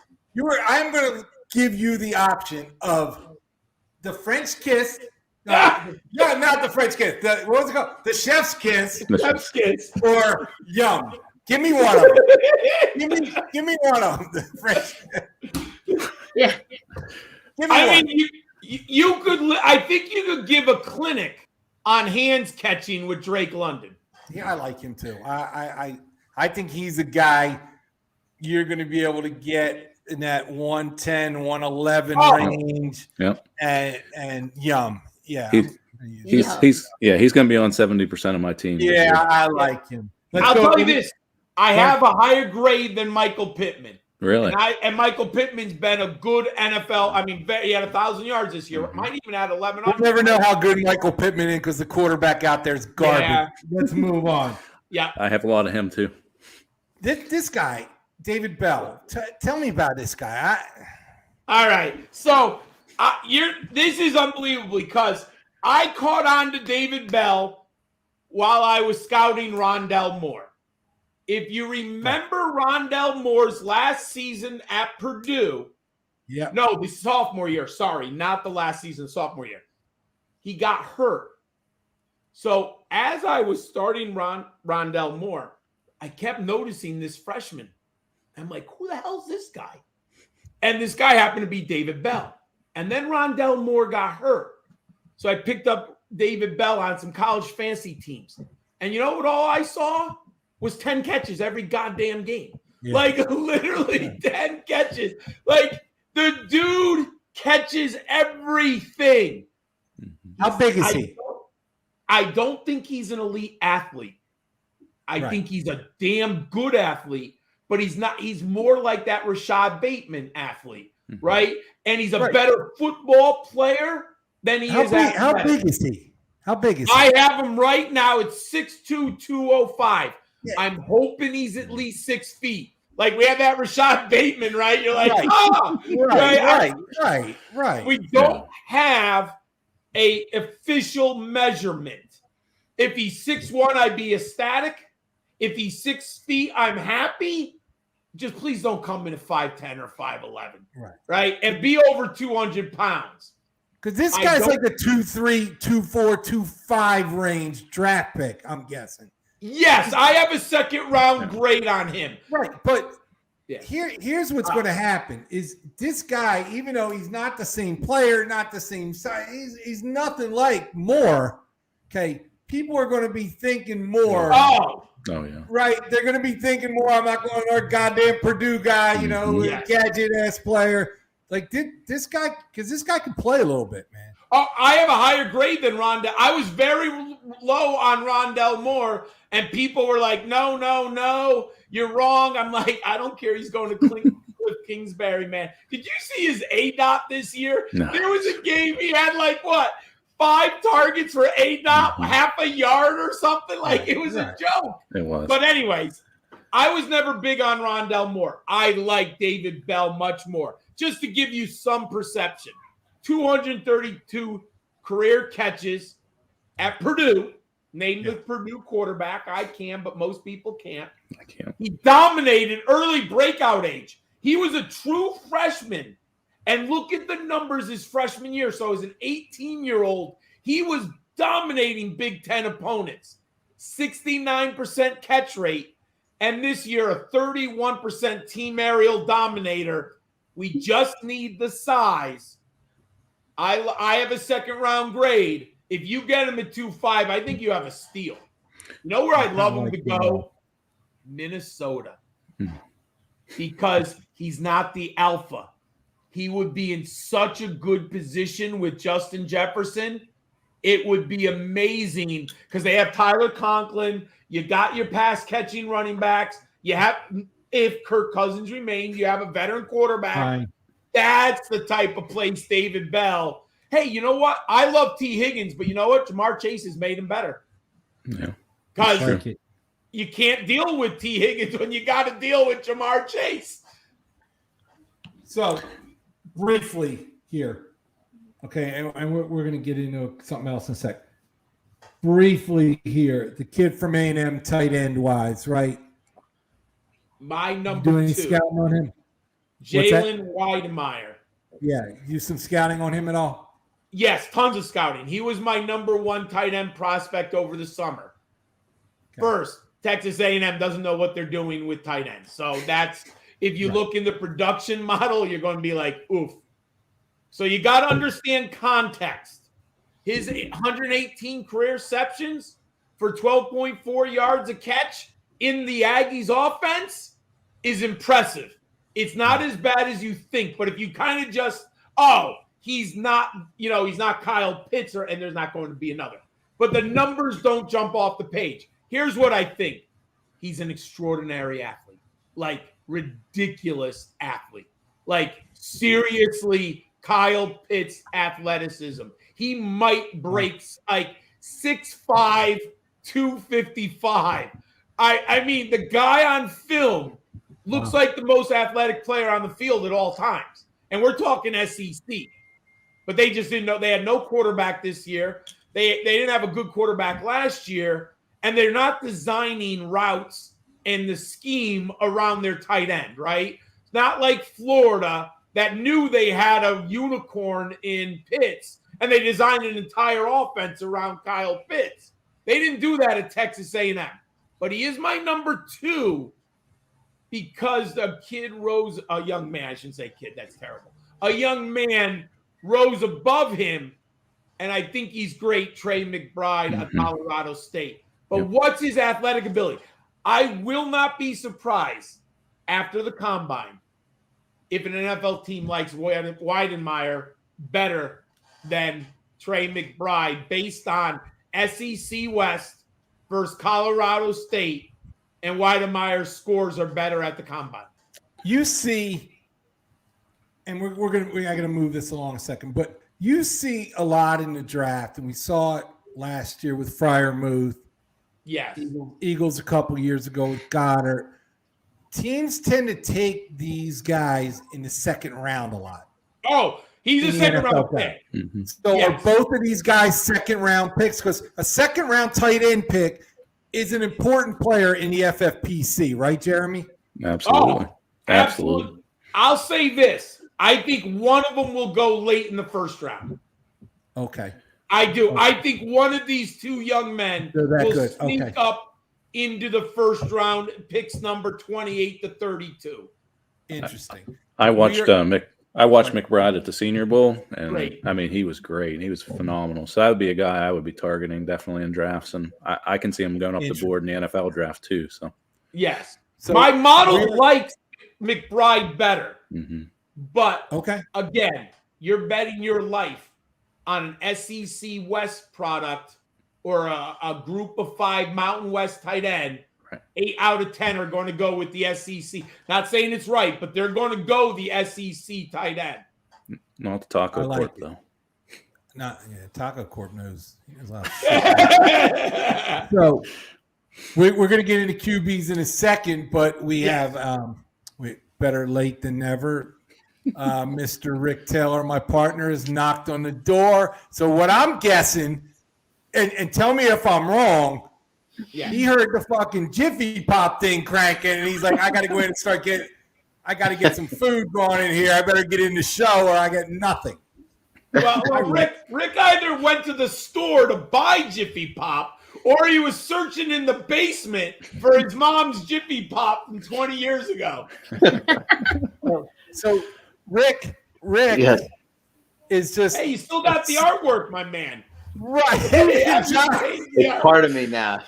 Speaker 2: I'm going to give you the option of the French kiss. Not the French kiss. What was it called? The chef's kiss.
Speaker 5: Chef's kiss.
Speaker 2: Or yum. Give me one of them. give me one of them. The French.
Speaker 3: Yeah.
Speaker 5: You could. I think you could give a clinic on hands catching with Drake London.
Speaker 2: Yeah, I like him too. I think he's a guy you're going to be able to get in that 110, 111 range.
Speaker 4: Yep.
Speaker 2: And yum. Yeah.
Speaker 4: He's going to be on 70% of my team.
Speaker 2: Yeah, I like him.
Speaker 5: I'll tell you this. I have a higher grade than Michael Pittman.
Speaker 4: Really?
Speaker 5: And Michael Pittman's been a good NFL. I mean, he had 1,000 yards this year. Might even had 1,100.
Speaker 2: We'll never know how good Michael Pittman is because the quarterback out there is garbage.
Speaker 5: Yeah.
Speaker 2: Let's move on.
Speaker 5: Yeah.
Speaker 4: I have a lot of him too.
Speaker 2: This guy, David Bell, tell me about this guy.
Speaker 5: All right. So this is unbelievable because I caught on to David Bell while I was scouting Rondell Moore. If you remember Rondell Moore's last season at Purdue, no, the sophomore year, sorry, not the last season, sophomore year, he got hurt. So as I was starting Rondell Moore, I kept noticing this freshman. I'm like, who the hell is this guy? And this guy happened to be David Bell. And then Rondell Moore got hurt. So I picked up David Bell on some college fantasy teams. And you know what all I saw? Was 10 catches every goddamn game. Yeah. Like literally 10 catches. Like the dude catches everything.
Speaker 2: How big is he?
Speaker 5: I don't think he's an elite athlete. I think he's a damn good athlete, but he's not. He's more like that Rashad Bateman athlete, right? And he's a better football player than he is athletic.
Speaker 2: How big is he? How big is he?
Speaker 5: I have him right now at 6'2", 205. Yeah. I'm hoping he's at least 6 feet. Like we have that Rashad Bateman, right? You're like,
Speaker 2: right.
Speaker 5: We don't have a official measurement. If he's 6'1", I'd be ecstatic. If he's 6 feet, I'm happy. Just please don't come in at 5'10" or 5'11", right? And be over 200 pounds.
Speaker 2: Because this guy's like a 2'3", 2'4", 2'5" range draft pick, I'm guessing.
Speaker 5: Yes, I have a second round grade on him.
Speaker 2: Right, but here's what's going to happen is this guy, even though he's not the same player, not the same size, he's nothing like Moore. Okay, people are going to be thinking Moore.
Speaker 5: Oh
Speaker 2: yeah. Right, they're going to be thinking more. I'm not going to our goddamn Purdue guy, gadget ass player. Like this guy, because this guy can play a little bit, man.
Speaker 5: Oh, I have a higher grade than Rondell. I was very low on Rondell Moore, and people were like, no, you're wrong. I'm like, I don't care. He's going to Cliff Kingsbury, man. Did you see his ADOT this year? No. There was a game he had 5 targets for ADOT, half a yard or something. Like it was a joke.
Speaker 4: It was.
Speaker 5: But anyways, I was never big on Rondell Moore. I like David Bell much more. Just to give you some perception. 232 career catches at Purdue, named the Purdue quarterback. I can, but most people can't.
Speaker 4: I can't.
Speaker 5: He dominated early breakout age. He was a true freshman. And look at the numbers his freshman year. So as an 18-year-old, he was dominating Big Ten opponents. 69% catch rate. And this year, a 31% team aerial dominator. We just need the size. I have a second round grade. If you get him at 2.5, I think you have a steal. You know where I'd love him to go? Minnesota. Because he's not the alpha. He would be in such a good position with Justin Jefferson. It would be amazing because they have Tyler Conklin. You got your pass catching running backs. You have, if Kirk Cousins remains, you have a veteran quarterback. That's the type of place David Bell. Hey, you know what? I love T. Higgins, but you know what? Jamar Chase has made him better.
Speaker 4: Yeah.
Speaker 5: Because you can't deal with T. Higgins when you got to deal with Jamar Chase.
Speaker 2: So, briefly here, okay, and we're going to get into something else in a sec. Briefly here, the kid from A&M, tight end wise, right?
Speaker 5: My number
Speaker 2: doing
Speaker 5: 2.
Speaker 2: Scouting on him?
Speaker 5: Jalen Weidemeyer.
Speaker 2: Yeah, you some scouting on him at all?
Speaker 5: Yes, tons of scouting. He was my number 1 tight end prospect over the summer. Okay. First, Texas A&M doesn't know what they're doing with tight ends. So that's, if you look in the production model, you're going to be like, oof. So you got to understand context. His 118 career receptions for 12.4 yards a catch in the Aggies offense is impressive. It's not as bad as you think, but if you kind of just, he's not Kyle Pitts, and there's not going to be another. But the numbers don't jump off the page. Here's what I think. He's an extraordinary athlete, like ridiculous athlete, like seriously Kyle Pitts athleticism. He might break like 6'5", 255. I mean, the guy on film looks like the most athletic player on the field at all times. And we're talking SEC. but they just didn't know. They had no quarterback this year. They didn't have a good quarterback last year, and they're not designing routes and the scheme around their tight end, right? It's not like Florida that knew they had a unicorn in Pitts, and they designed an entire offense around Kyle Pitts. They didn't do that at Texas A&M. But he is my number 2 because a young man, I shouldn't say kid, that's terrible. A young man rose above him, and I think he's great, Trey McBride of Colorado State. But what's his athletic ability? I will not be surprised after the combine if an NFL team likes Weidenmeyer better than Trey McBride based on SEC West versus Colorado State, and Weidenmeyer's scores are better at the combine.
Speaker 2: You see, and we're gonna move this along a second, but you see a lot in the draft, and we saw it last year with Freiermuth.
Speaker 5: Yes.
Speaker 2: Eagles a couple years ago with Goddard. Teams tend to take these guys in the second round a lot.
Speaker 5: Oh, he's a second round pick.
Speaker 2: So are both of these guys second round picks? Because a second round tight end pick is an important player in the FFPC, right, Jeremy?
Speaker 4: Absolutely.
Speaker 5: Oh, absolutely. I'll say this. I think one of them will go late in the first round.
Speaker 2: Okay.
Speaker 5: I do. Okay. I think one of these 2 young men will sneak up into the first round, picks number 28 to 32.
Speaker 2: Interesting.
Speaker 4: I watched McBride at the Senior Bowl, and I mean, he was great. He was phenomenal. So that would be a guy I would be targeting definitely in drafts, and I can see him going up the board in the NFL draft too. So
Speaker 5: yes, so my model likes McBride better, but again, you're betting your life on an SEC West product or a group of 5 Mountain West tight end. 8 out of 10 are going to go with the SEC. Not saying it's right, but they're going to go the SEC tight end.
Speaker 4: Not the Taco Corp, though.
Speaker 2: Taco Corp knows. He knows a lot of shit. So we're going to get into QBs in a second, but we have better late than never. Mr. Rick Taylor, my partner, has knocked on the door. So what I'm guessing, and tell me if I'm wrong, he heard the fucking Jiffy Pop thing cranking, and he's like, I got to go in and I got to get some food going in here. I better get in the show or I get nothing.
Speaker 5: Well, Rick either went to the store to buy Jiffy Pop or he was searching in the basement for his mom's Jiffy Pop from 20 years ago.
Speaker 2: So Rick is just...
Speaker 5: Hey, you still got the artwork, my man.
Speaker 2: Right.
Speaker 6: It's part of me now.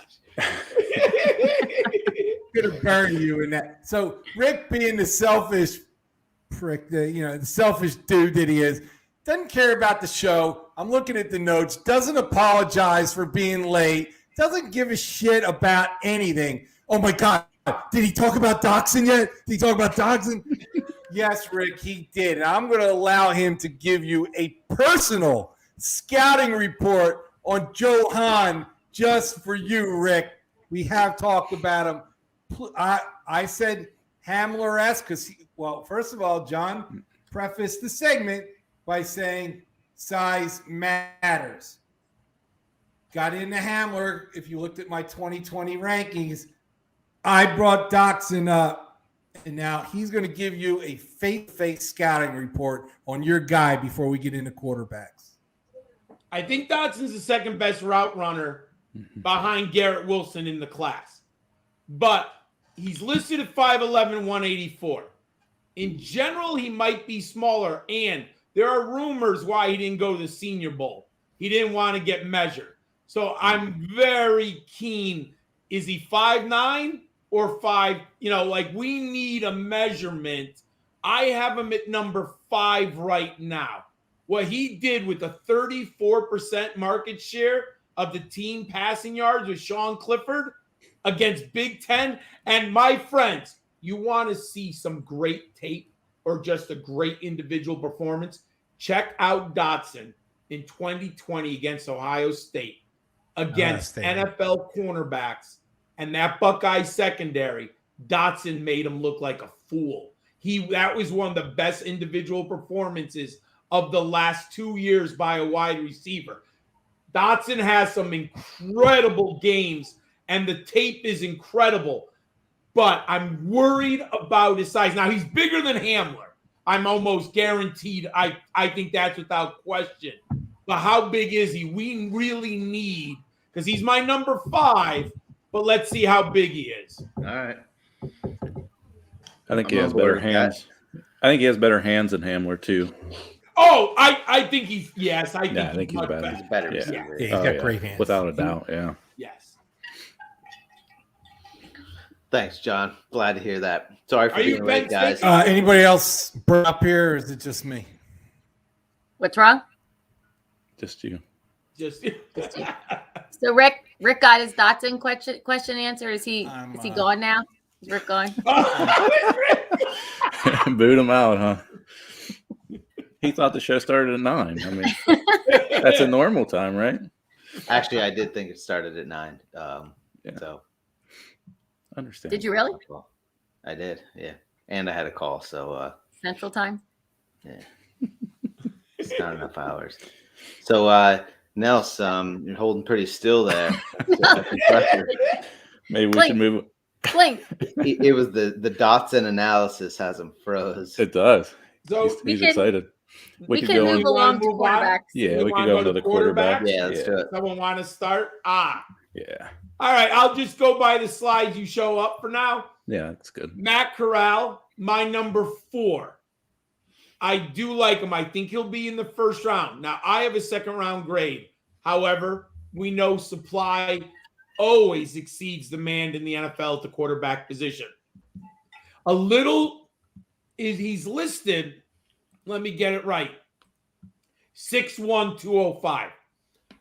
Speaker 2: Gonna burn you in that. So Rick, being the selfish prick, the selfish dude that he is, doesn't care about the show. I'm looking at the notes. Doesn't apologize for being late. Doesn't give a shit about anything. Oh my God! Did he talk about doxing yet? Did he talk about doxing? Yes, Rick, he did. And I'm going to allow him to give you a personal scouting report on Joe Hahn just for you, Rick. We have talked about him. I said Hamler-esque because, first of all, John prefaced the segment by saying size matters. Got into Hamler. If you looked at my 2020 rankings, I brought Doxson up, and now he's going to give you a face-to-face scouting report on your guy before we get into quarterbacks.
Speaker 5: I think Dotson's the second best route runner behind Garrett Wilson in the class. But he's listed at 5'11", 184. In general, he might be smaller, and there are rumors why he didn't go to the Senior Bowl. He didn't want to get measured. So I'm very keen. Is he 5'9" or 5? We need a measurement. I have him at number 5 right now. What he did with a 34% market share of the team passing yards with Sean Clifford against Big Ten. And my friends, you want to see some great tape or just a great individual performance? Check out Dotson in 2020 against Ohio State, against NFL cornerbacks and that Buckeye secondary. Dotson made him look like a fool. That was one of the best individual performances of the last 2 years by a wide receiver. Dotson has some incredible games, and the tape is incredible. But I'm worried about his size. Now, he's bigger than Hamler. I'm almost guaranteed. I think that's without question. But how big is he? We really need, because he's my number 5, but let's see how big he is.
Speaker 6: All right.
Speaker 4: I think he has better hands. I think he has better hands than Hamler, too.
Speaker 5: Oh, I think he's, yes. I think
Speaker 4: he's better.
Speaker 6: He's a better receiver.
Speaker 2: Yeah, he's got great hands.
Speaker 4: Without a doubt, yeah.
Speaker 5: Yes.
Speaker 6: Thanks, John. Glad to hear that. Sorry for being late, guys.
Speaker 2: Anybody else brought up here, or is it just me?
Speaker 3: What's wrong?
Speaker 4: Just you.
Speaker 5: Just
Speaker 3: So Rick got his Dotson question answer. Is he gone now? Is Rick gone?
Speaker 4: Boot him out, huh? He thought the show started at 9. I mean, that's a normal time, right?
Speaker 6: Actually, I did think it started at 9. So
Speaker 4: I understand.
Speaker 3: Did you really?
Speaker 6: I did, yeah. And I had a call, so
Speaker 3: Central Time?
Speaker 6: Yeah. It's not enough hours. So Nels, you're holding pretty still there.
Speaker 4: Maybe we
Speaker 3: Blink.
Speaker 4: should move.
Speaker 3: Blink.
Speaker 6: It was the Dotson analysis has him froze.
Speaker 4: It does.
Speaker 5: So
Speaker 4: he's excited.
Speaker 3: We can move along to quarterbacks.
Speaker 4: Yeah, we can go into the quarterback.
Speaker 6: Yeah, let's do it.
Speaker 5: Someone want to start?
Speaker 4: Yeah.
Speaker 5: All right, I'll just go by the slides you show up for now.
Speaker 4: Yeah, that's good.
Speaker 5: Matt Corral, my number 4. I do like him. I think he'll be in the first round. Now, I have a second-round grade. However, we know supply always exceeds demand in the NFL at the quarterback position. He's listed, let me get it right, 6'1", 205.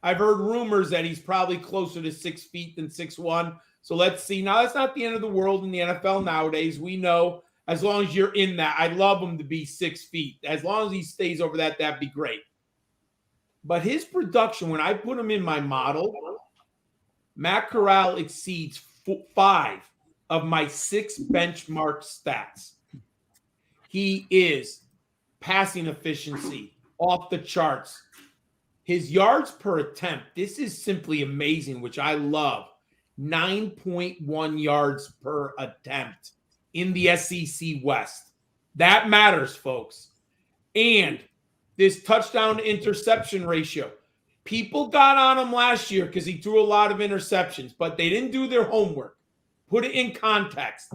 Speaker 5: I've heard rumors that he's probably closer to 6 feet than 6'1". So let's see. Now, that's not the end of the world in the NFL nowadays. We know as long as you're in that. I'd love him to be 6 feet. As long as he stays over that, that'd be great. But his production, when I put him in my model, Matt Corral exceeds 5 of my 6 benchmark stats. He is passing efficiency off the charts. His yards per attempt, this is simply amazing, which I love. 9.1 yards per attempt in the SEC West. That matters, folks. And this touchdown to interception ratio. People got on him last year because he threw a lot of interceptions, but they didn't do their homework. Put it in context.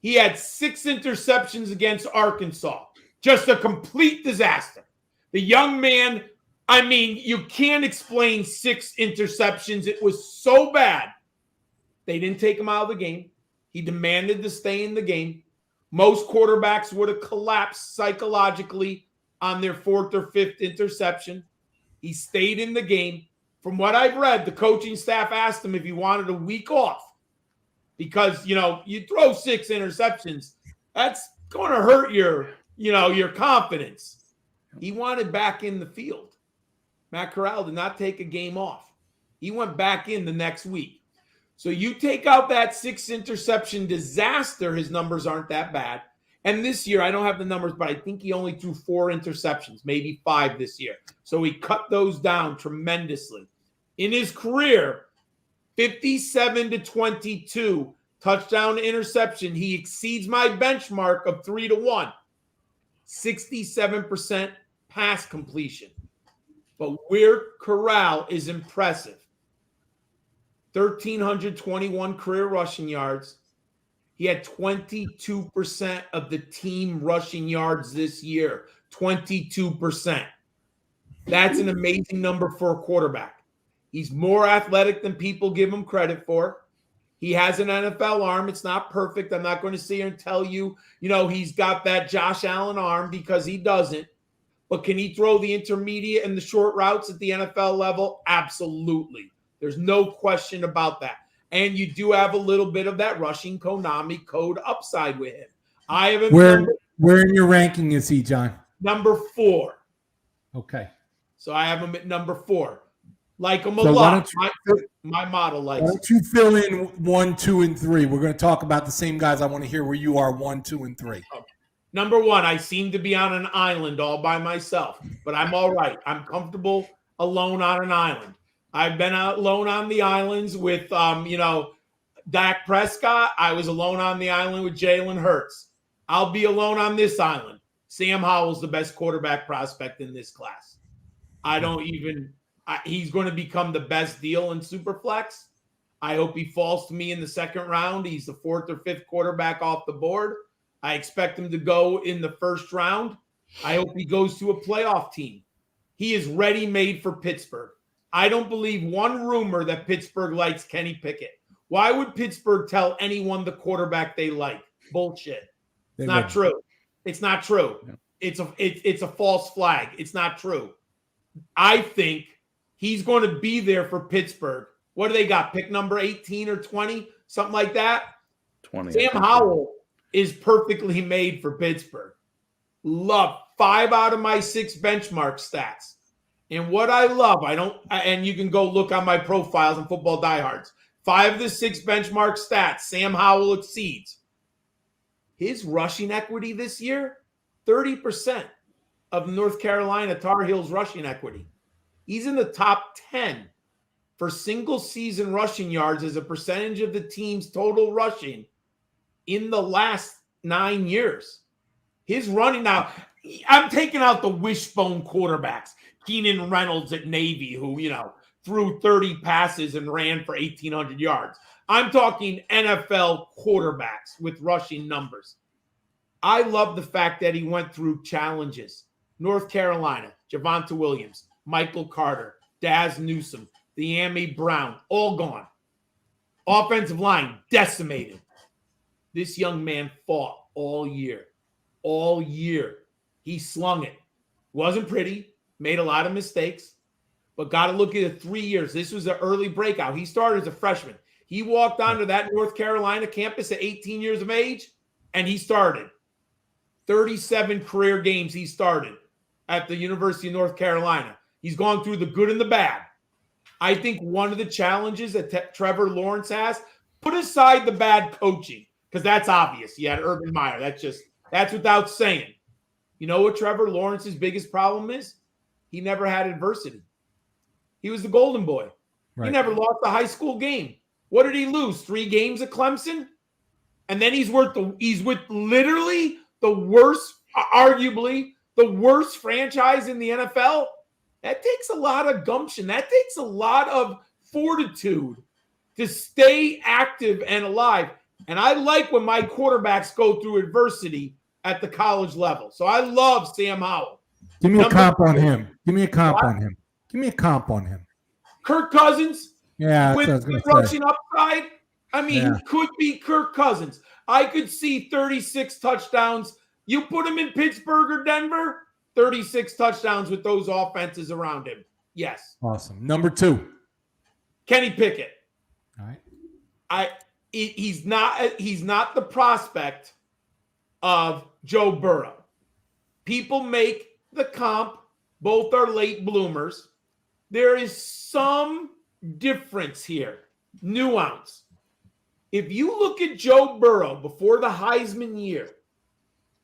Speaker 5: He had 6 interceptions against Arkansas. Just a complete disaster. The young man, I mean, you can't explain 6 interceptions. It was so bad. They didn't take him out of the game. He demanded to stay in the game. Most quarterbacks would have collapsed psychologically on their 4th or 5th interception. He stayed in the game. From what I've read, the coaching staff asked him if he wanted a week off because, you throw 6 interceptions, that's going to hurt your confidence. He wanted back in the field. Matt Corral did not take a game off. He went back in the next week. So you take out that 6 interception disaster, his numbers aren't that bad. And this year, I don't have the numbers, but I think he only threw 4 interceptions, maybe 5 this year. So he cut those down tremendously. In his career, 57-22, touchdown to interception. He exceeds my benchmark of 3-1. 67% pass completion. But where Corral is impressive. 1,321 career rushing yards. He had 22% of the team rushing yards this year. 22%. That's an amazing number for a quarterback. He's more athletic than people give him credit for. He has an NFL arm. It's not perfect. I'm not going to sit here and tell you, he's got that Josh Allen arm because he doesn't. But can he throw the intermediate and the short routes at the NFL level? Absolutely. There's no question about that. And you do have a little bit of that rushing Konami code upside with him. I haven't.
Speaker 2: Where in your ranking is he, John?
Speaker 5: Number 4.
Speaker 2: Okay.
Speaker 5: So I have him at number 4. Like him a lot. My model likes.
Speaker 2: Why don't you fill in 1, 2, and 3? We're going to talk about the same guys. I want to hear where you are 1, 2, and 3.
Speaker 5: Number one, I seem to be on an island all by myself, but I'm all right. I'm comfortable alone on an island. I've been alone on the islands with, Dak Prescott. I was alone on the island with Jalen Hurts. I'll be alone on this island. Sam Howell's the best quarterback prospect in this class. He's going to become the best deal in Superflex. I hope he falls to me in the second round. He's the fourth or fifth quarterback off the board. I expect him to go in the first round. I hope he goes to a playoff team. He is ready-made for Pittsburgh. I don't believe one rumor that Pittsburgh likes Kenny Pickett. Why would Pittsburgh tell anyone the quarterback they like? Bullshit. It's not true. It's not true. It's a false flag. It's not true. I think he's going to be there for Pittsburgh. What do they got? Pick number 18 or 20? Something like that?
Speaker 4: 20.
Speaker 5: Sam Howell is perfectly made for Pittsburgh. Love 5 out of my 6 benchmark stats. And what I love, and you can go look on my profiles on Football Diehards. 5 of the 6 benchmark stats, Sam Howell exceeds. His rushing equity this year, 30% of North Carolina Tar Heels rushing equity. He's in the top 10 for single season rushing yards as a percentage of the team's total rushing in the last 9 years. His running now, I'm taking out the wishbone quarterbacks. Keenan Reynolds at Navy, who, threw 30 passes and ran for 1,800 yards. I'm talking NFL quarterbacks with rushing numbers. I love the fact that he went through challenges. North Carolina, Javonte Williams, Michael Carter, Daz Newsome, De'Ami Brown, all gone. Offensive line decimated. This young man fought all year. All year. He slung it. Wasn't pretty. Made a lot of mistakes. But got to look at it 3 years. This was an early breakout. He started as a freshman. He walked onto that North Carolina campus at 18 years of age, and he started. 37 career games he started at the University of North Carolina. He's gone through the good and the bad. I think one of the challenges that Trevor Lawrence has, put aside the bad coaching, because that's obvious. He had Urban Meyer. That's without saying. You know what Trevor Lawrence's biggest problem is? He never had adversity. He was the golden boy. Right. He never lost a high school game. What did he lose? 3 games at Clemson? And then he's with literally the worst, arguably the worst franchise in the NFL. That takes a lot of gumption. That takes a lot of fortitude to stay active and alive. And I like when my quarterbacks go through adversity at the college level. So I love Sam Howell.
Speaker 2: Give me a comp on him. Give me a comp on him.
Speaker 5: Kirk Cousins.
Speaker 2: Yeah,
Speaker 5: with rushing upside. I mean, he could be Kirk Cousins. I could see 36 touchdowns. You put him in Pittsburgh or Denver, 36 touchdowns with those offenses around him. Yes.
Speaker 2: Awesome. Number 2.
Speaker 5: Kenny Pickett.
Speaker 2: All right.
Speaker 5: He's not the prospect of Joe Burrow. People make the comp. Both are late bloomers. There is some difference here. Nuance. If you look at Joe Burrow before the Heisman year,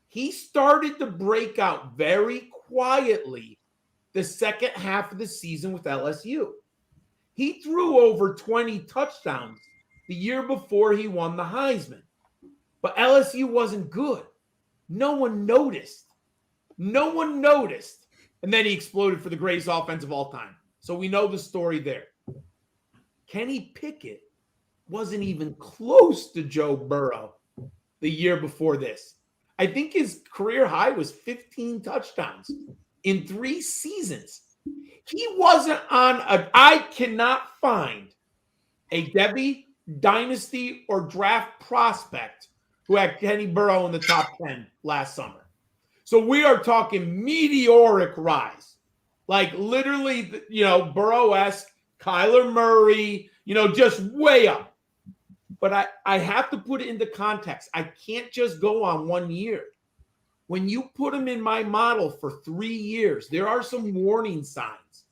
Speaker 5: he started to break out very quietly the second half of the season with LSU. He threw over 20 touchdowns the year before he won the Heisman. But LSU wasn't good. No one noticed. And then he exploded for the greatest offense of all time. So we know the story there. Kenny Pickett wasn't even close to Joe Burrow the year before this. I think his career high was 15 touchdowns in 3 seasons. He wasn't on I cannot find a Debbie dynasty or draft prospect who had Kenny Burrow in the top 10 last summer. So we are talking meteoric rise. Like literally, Burrow-esque, Kyler Murray, just way up. But I have to put it into context. I can't just go on 1 year. When you put him in my model for 3 years, there are some warning signs.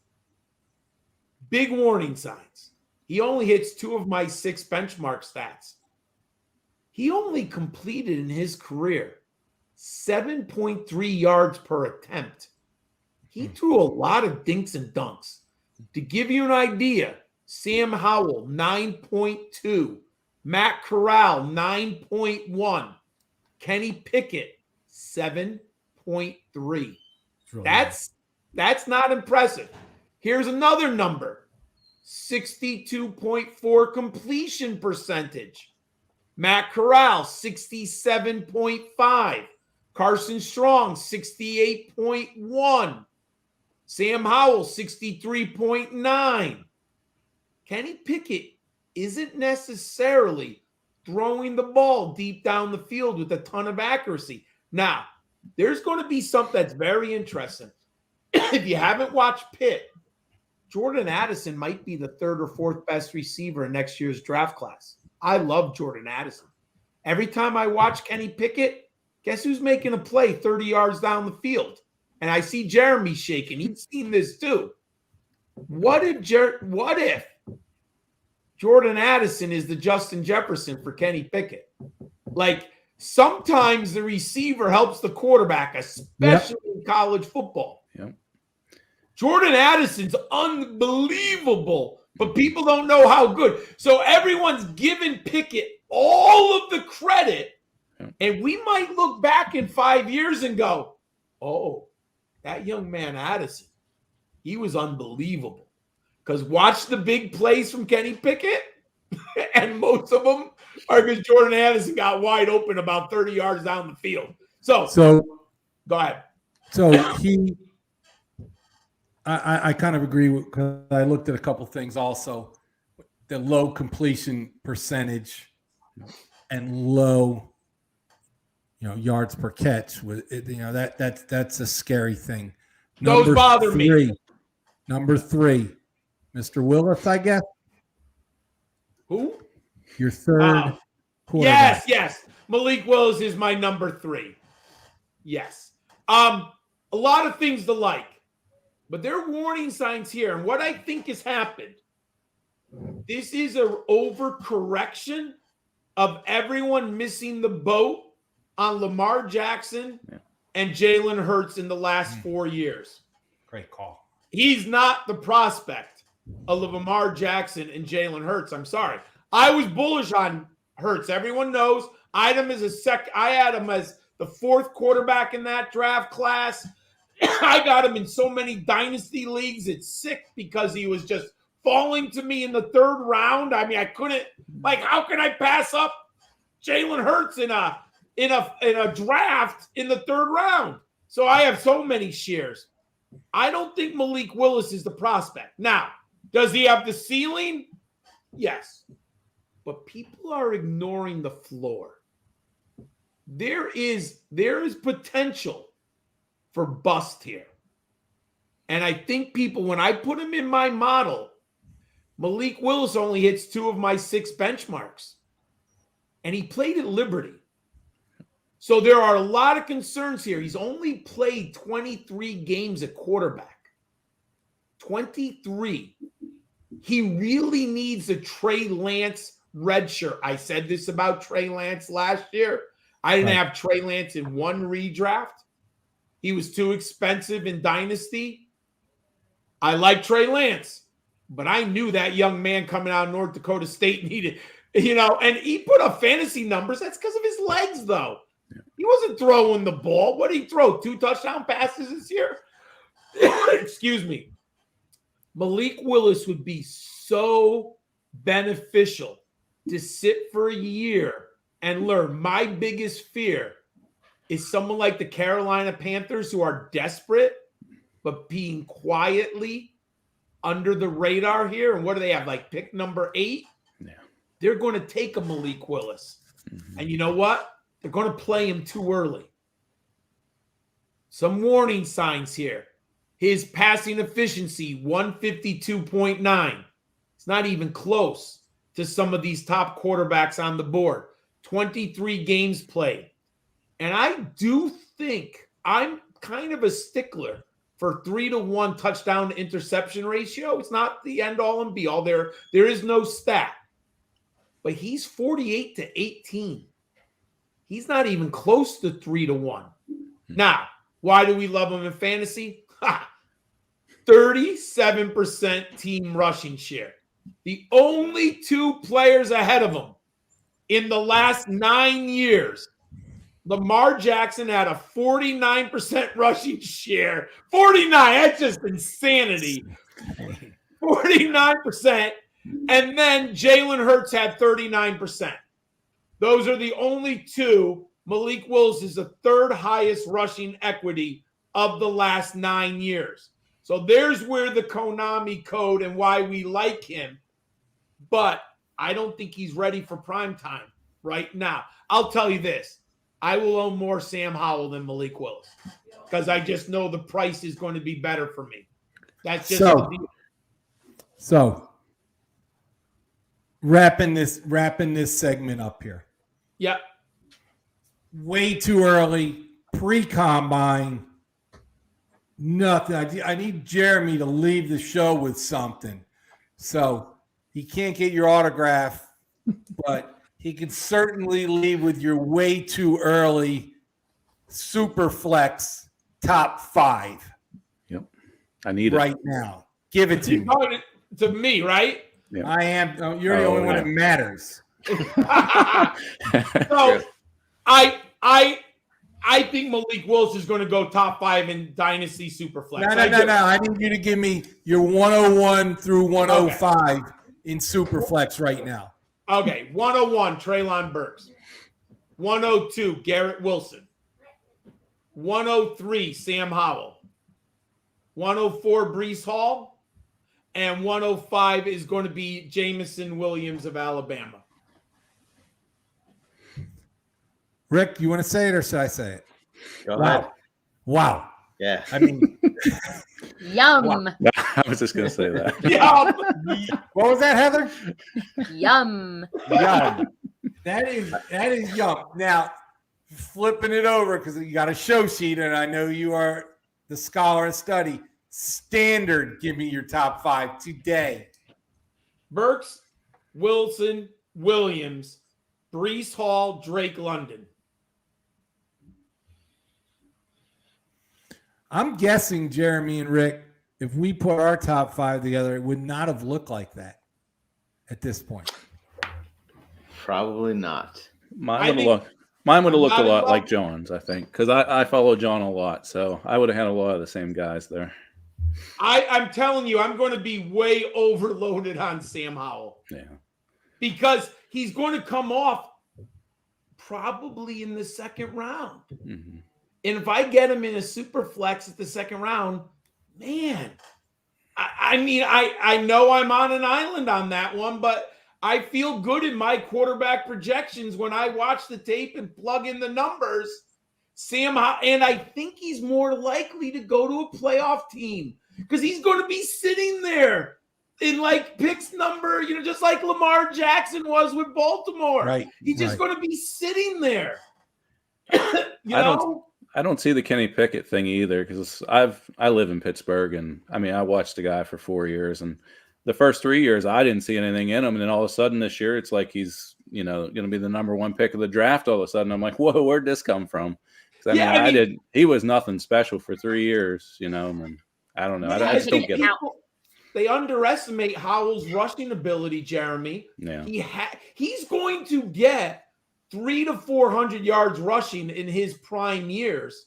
Speaker 5: Big warning signs. He only hits 2 of my 6 benchmark stats. He only completed in his career 7.3 yards per attempt. He threw a lot of dinks and dunks. To give you an idea, Sam Howell, 9.2. Matt Corral, 9.1. Kenny Pickett, 7.3.
Speaker 2: Really
Speaker 5: That's not impressive. Here's another number. 62.4 completion percentage. Matt Corral, 67.5. Carson Strong, 68.1. Sam Howell, 63.9. Kenny Pickett isn't necessarily throwing the ball deep down the field with a ton of accuracy. Now, there's going to be something that's very interesting. If you haven't watched Pitt, Jordan Addison might be the third or fourth best receiver in next year's draft class. I love Jordan Addison. Every time I watch Kenny Pickett, guess who's making a play 30 yards down the field? And I see Jeremy shaking. He's seen this too. What if Jordan Addison is the Justin Jefferson for Kenny Pickett? Like, sometimes the receiver helps the quarterback, especially in college football.
Speaker 4: Yep.
Speaker 5: Jordan Addison's unbelievable, but people don't know how good. So everyone's giving Pickett all of the credit, and we might look back in 5 years and go, oh, that young man Addison, he was unbelievable. Because watch the big plays from Kenny Pickett, and most of them are because Jordan Addison got wide open about 30 yards down the field. So go ahead.
Speaker 2: So I kind of agree with, because I looked at a couple things also. The low completion percentage and low, yards per catch. That's a scary thing.
Speaker 5: Those bother me.
Speaker 2: Number 3, Mr. Willis, I guess.
Speaker 5: Who?
Speaker 2: Your third quarterback.
Speaker 5: Yes. Malik Willis is my number 3. Yes. A lot of things to like, but there are warning signs here. And what I think has happened, this is an overcorrection of everyone missing the boat on Lamar Jackson and Jalen Hurts in the last 4 years.
Speaker 2: Great call.
Speaker 5: He's not the prospect of Lamar Jackson and Jalen Hurts. I'm sorry. I was bullish on Hurts. Everyone knows. I had him as the 4th quarterback in that draft class. I got him in so many dynasty leagues. It's sick because he was just falling to me in the 3rd round. I mean, I couldn't, how can I pass up Jalen Hurts in a draft in the 3rd round? So I have so many shares. I don't think Malik Willis is the prospect. Now, does he have the ceiling? Yes. But people are ignoring the floor. There is potential for bust here. And I think people, when I put him in my model, Malik Willis only hits 2 of my 6 benchmarks. And he played at Liberty. So there are a lot of concerns here. He's only played 23 games at quarterback. 23. He really needs a Trey Lance redshirt. I said this about Trey Lance last year. I didn't have Trey Lance in one redraft. He was too expensive in Dynasty. I like Trey Lance, but I knew that young man coming out of North Dakota State needed, and he put up fantasy numbers. That's because of his legs, though. He wasn't throwing the ball. What did he throw? 2 touchdown passes this year? Excuse me. Malik Willis would be so beneficial to sit for a year and learn. My biggest fear is someone like the Carolina Panthers, who are desperate, but being quietly under the radar here. And what do they have? Pick number 8?
Speaker 4: Yeah.
Speaker 5: They're going to take a Malik Willis. Mm-hmm. And you know what? They're going to play him too early. Some warning signs here. His passing efficiency, 152.9. It's not even close to some of these top quarterbacks on the board. 23 games played. And I do think I'm kind of a stickler for 3-to-1 touchdown to interception ratio. It's not the end all and be all. There is no stat. But he's 48-18. He's not even close to 3-1. Now, why do we love him in fantasy? 37% team rushing share. The only 2 players ahead of him in the last 9 years, Lamar Jackson had a 49% rushing share. 49, that's just insanity. 49%. And then Jalen Hurts had 39%. Those are the only 2. Malik Willis is the 3rd highest rushing equity of the last 9 years. So there's where the Konami code and why we like him. But I don't think he's ready for prime time right now. I'll tell you this. I will own more Sam Howell than Malik Willis because I just know the price is going to be better for me. That's just
Speaker 2: so wrapping this segment up here.
Speaker 5: Yep.
Speaker 2: Way too early, pre-combine, nothing. I need Jeremy to leave the show with something. So he can't get your autograph, but he can certainly leave with your way too early super flex top 5.
Speaker 4: Yep. I need it
Speaker 2: right now. Give it to me.
Speaker 5: To me, right?
Speaker 2: Yeah. I am. You're the only one that matters.
Speaker 5: So I think Malik Willis is going to go top 5 in Dynasty Superflex.
Speaker 2: No. I need you to give me your 101 through 105 in Superflex right now.
Speaker 5: Okay, 101, Treylon Burks. 102, Garrett Wilson. 103, Sam Howell. 104, Brees Hall. And 105 is going to be Jamison Williams of Alabama.
Speaker 2: Rick, you want to say it or should I say it?
Speaker 6: Go ahead.
Speaker 2: Wow.
Speaker 6: Yeah.
Speaker 2: I mean,
Speaker 3: Yum.
Speaker 4: Wow. I was just going to say that.
Speaker 5: Yum.
Speaker 2: What was that, Heather?
Speaker 3: Yum.
Speaker 2: Yum. That is yum. Now, flipping it over because you got a show sheet, and I know you are the scholar and study. Standard, give me your top 5 today.
Speaker 5: Burks, Wilson, Williams, Brees Hall, Drake London.
Speaker 2: I'm guessing, Jeremy and Rick, if we put our top 5 together, it would not have looked like that at this point.
Speaker 6: Probably not.
Speaker 4: Mine would have looked a lot like John's, I think, because I follow John a lot, so I would have had a lot of the same guys there.
Speaker 5: I'm telling you, I'm going to be way overloaded on Sam Howell.
Speaker 4: Yeah.
Speaker 5: Because he's going to come off probably in the 2nd round.
Speaker 4: Mm-hmm.
Speaker 5: And if I get him in a super flex at the 2nd round, man, I mean, I know I'm on an island on that one, but I feel good in my quarterback projections when I watch the tape and plug in the numbers. Sam, and I think he's more likely to go to a playoff team because he's going to be sitting there in like picks number, just like Lamar Jackson was with Baltimore.
Speaker 2: Right.
Speaker 5: He's just going to be sitting there.
Speaker 4: I don't see the Kenny Pickett thing either because I live in Pittsburgh and I watched the guy for 4 years and the first 3 years I didn't see anything in him and then all of a sudden this year it's like he's going to be the number 1 pick of the draft. All of a sudden I'm like, whoa, where'd this come from? He was nothing special for 3 years, and I don't know. I just don't get it.
Speaker 5: They underestimate Howell's rushing ability, Jeremy.
Speaker 4: Yeah.
Speaker 5: He's going to get 300 to 400 yards rushing in his prime years,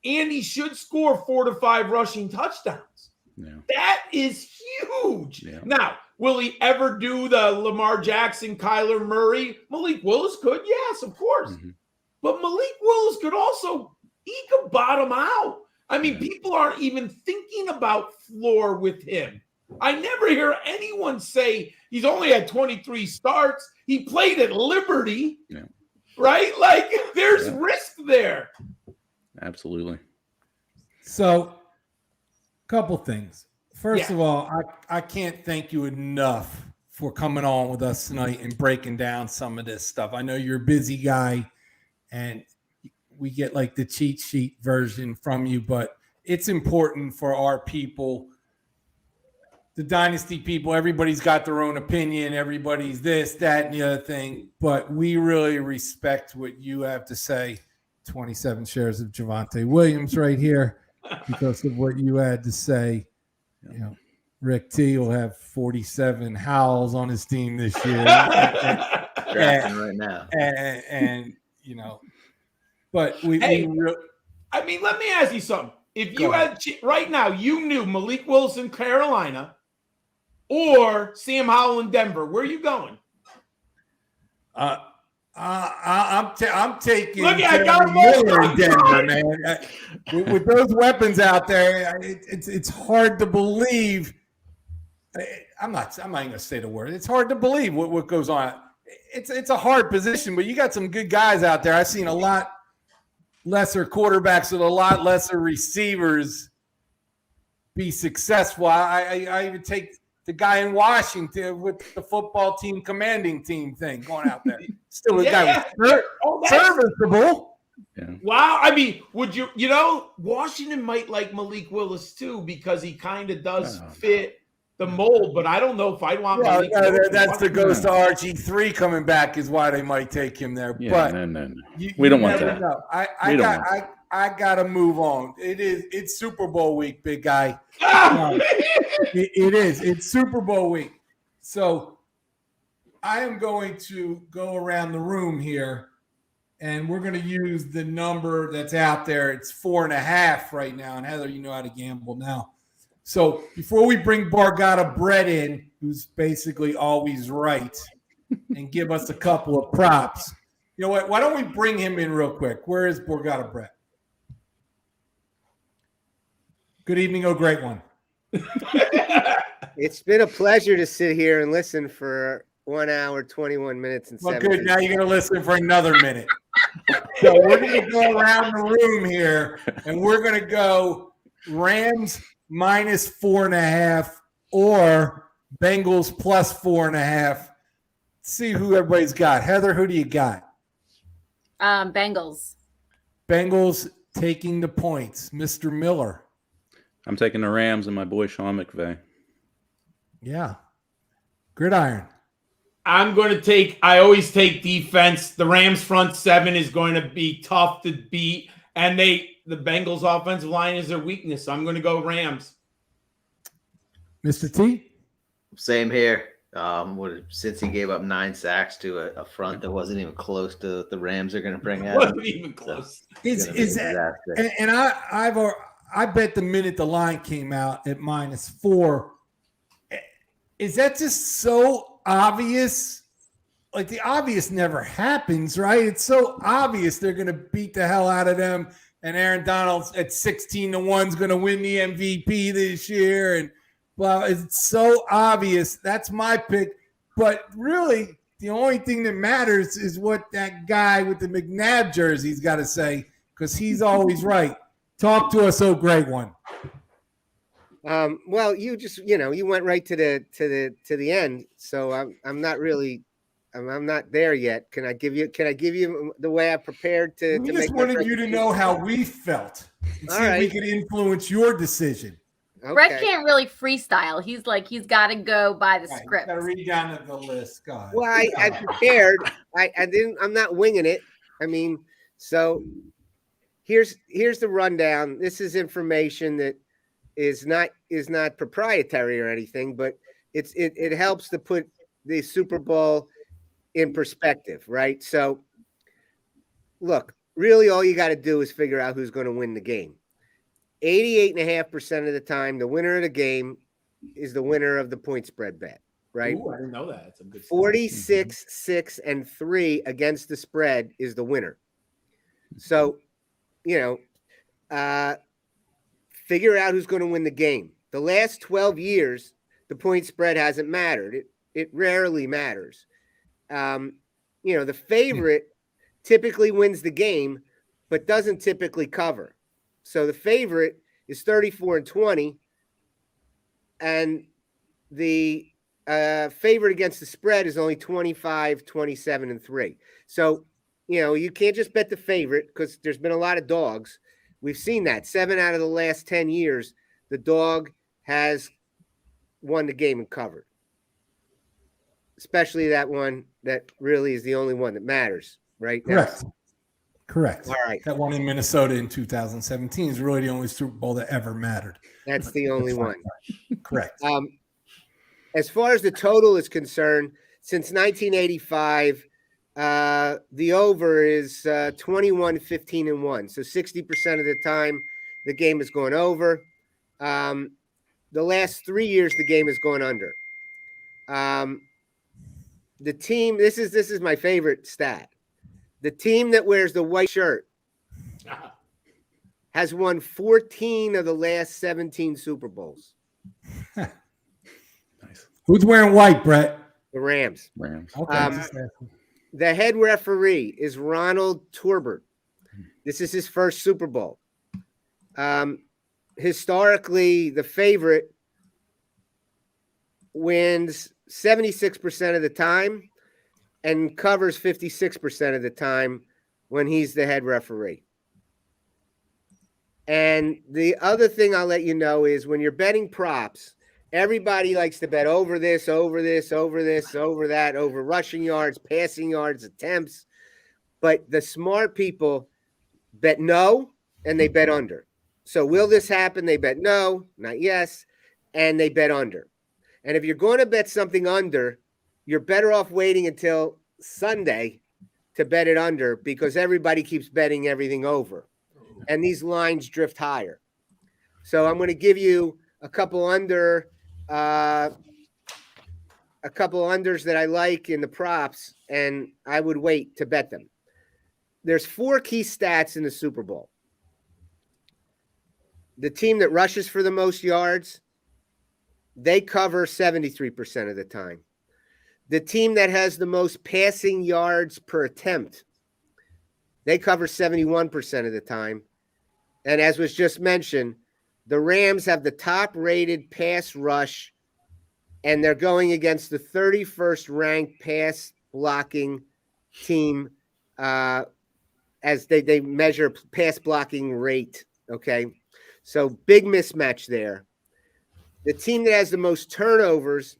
Speaker 5: and he should score 4 to 5 rushing touchdowns.
Speaker 4: Yeah.
Speaker 5: That is huge.
Speaker 4: Yeah.
Speaker 5: Now, will he ever do the Lamar Jackson, Kyler Murray? Malik Willis could, yes, of course. Mm-hmm. But Malik Willis could bottom out. I mean, people aren't even thinking about floor with him. I never hear anyone say he's only had 23 starts. He played at Liberty, right? Like, there's risk there.
Speaker 4: Absolutely.
Speaker 2: So, couple things. First of all, I can't thank you enough for coming on with us tonight and breaking down some of this stuff. I know you're a busy guy, and we get like the cheat sheet version from you, but it's important for our people the dynasty people, everybody's got their own opinion. Everybody's this, that, and the other thing. But we really respect what you have to say. 27 shares of Javonte Williams right here because of what you had to say. You know, Rick T will have 47 Howells on his team this year.
Speaker 6: Drafting right now.
Speaker 2: And you know, but we
Speaker 5: I mean, let me ask you something. If you had right now, you knew Malik Willis in Carolina or Sam Howell in Denver, where are you going?
Speaker 2: I'm taking.
Speaker 5: Look, I got Miller
Speaker 2: in Denver, man. With those weapons out there, it's hard to believe. I'm not even going to say the word. It's hard to believe what goes on. It's a hard position, but you got some good guys out there. I've seen a lot lesser quarterbacks with a lot lesser receivers be successful. I even take the guy in Washington with the football team commanding team thing going out there. Still a guy serviceable.
Speaker 4: Yeah.
Speaker 5: Wow. I mean, would you Washington might like Malik Willis too because he kind of does fit the mold, but I don't know if I'd want Malik Willis.
Speaker 2: That's the ghost to RG3 coming back is why they might take him there.
Speaker 4: Yeah,
Speaker 2: but
Speaker 4: no. We don't want that.
Speaker 2: I got to move on. It's Super Bowl week, big guy. It is. It's Super Bowl week. So I am going to go around the room here, and we're going to use the number that's out there. It's 4.5 right now. And Heather, you know how to gamble now. So before we bring Borgata Brett in, who's basically always right, and give us a couple of props, you know what? Why don't we bring him in real quick? Where is Borgata Brett? Good evening, oh great one.
Speaker 7: It's been a pleasure to sit here and listen for 1 hour, 21 minutes, and 17.
Speaker 2: Good. Now you're going to listen for another minute. So we're going to go around the room here, and we're going to go Rams minus 4.5 or Bengals plus 4.5. See who everybody's got. Heather, who do you got?
Speaker 3: Bengals.
Speaker 2: Bengals taking the points. Mr. Miller.
Speaker 4: I'm taking the Rams and my boy Sean McVay.
Speaker 2: Yeah. Gridiron.
Speaker 5: I always take defense. The Rams front seven is going to be tough to beat. And the Bengals offensive line is their weakness. So I'm going to go Rams.
Speaker 2: Mr. T?
Speaker 6: Same here. Since he gave up 9 sacks to a front that wasn't even close to the Rams are going to bring out.
Speaker 5: Wasn't even close.
Speaker 2: I bet the minute the line came out at -4, is that just so obvious? Like the obvious never happens, right? It's so obvious they're going to beat the hell out of them, and Aaron Donald at 16-1 is going to win the MVP this year, and well, it's so obvious. That's my pick. But really, the only thing that matters is what that guy with the McNabb jersey's got to say, because he's always right. Talk to us, oh great one.
Speaker 7: Well, you just you went right to the end. So I'm not there yet. Can I give you the way I prepared to?
Speaker 2: We just wanted you to know how we felt and see if we could influence your decision.
Speaker 7: Okay.
Speaker 3: Brett can't really freestyle. He's got to go by the script.
Speaker 2: Got to read down the list, God.
Speaker 7: Well, I prepared. I'm not winging it. I mean, so here's the rundown. This is information that is not proprietary or anything, but it helps to put the Super Bowl in perspective, right? So, look, really, all you got to do is figure out who's going to win the game. 88.5% of the time, the winner of the game is the winner of the point spread bet, right?
Speaker 5: Ooh, I didn't know that. It's a good
Speaker 7: 46, 6, and 3 against the spread is the winner. So, figure out who's going to win the game. The last 12 years, the point spread hasn't mattered. It rarely matters. The favorite typically wins the game, but doesn't typically cover. So the favorite is 34-20, and the favorite against the spread is only 25, 27-3. So, you can't just bet the favorite because there's been a lot of dogs. We've seen that 7 out of the last 10 years, the dog has, won the game and covered. Especially that one that really is the only one that matters right now.
Speaker 2: Correct.
Speaker 7: All right.
Speaker 2: That one in Minnesota in 2017 is really the only Super Bowl that ever mattered.
Speaker 7: That's the only one.
Speaker 2: Correct.
Speaker 7: As far as the total is concerned, since 1985, the over is 21-15-1. So 60% of the time, the game is going over. The last 3 years, the game has gone under. The team, this is my favorite stat. The team that wears the white shirt has won 14 of the last 17 Super Bowls.
Speaker 4: Nice.
Speaker 2: Who's wearing white, Brett?
Speaker 7: The Rams.
Speaker 2: Okay.
Speaker 7: The head referee is Ronald Turbert. This is his first Super Bowl. Historically, the favorite wins 76% of the time and covers 56% of the time when he's the head referee. And the other thing I'll let you know is when you're betting props, everybody likes to bet over this, over this, over this, over that, over rushing yards, passing yards, attempts. But the smart people bet no, and they bet under. So will this happen? They bet no, not yes, and they bet under. And if you're going to bet something under, you're better off waiting until Sunday to bet it under because everybody keeps betting everything over. And these lines drift higher. So I'm going to give you a couple unders that I like in the props, and I would wait to bet them. There's 4 key stats in the Super Bowl. The team that rushes for the most yards, they cover 73% of the time. The team that has the most passing yards per attempt, they cover 71% of the time. And as was just mentioned, the Rams have the top-rated pass rush, and they're going against the 31st ranked pass blocking team as they measure pass blocking rate, okay? So big mismatch there. The team that has the most turnovers,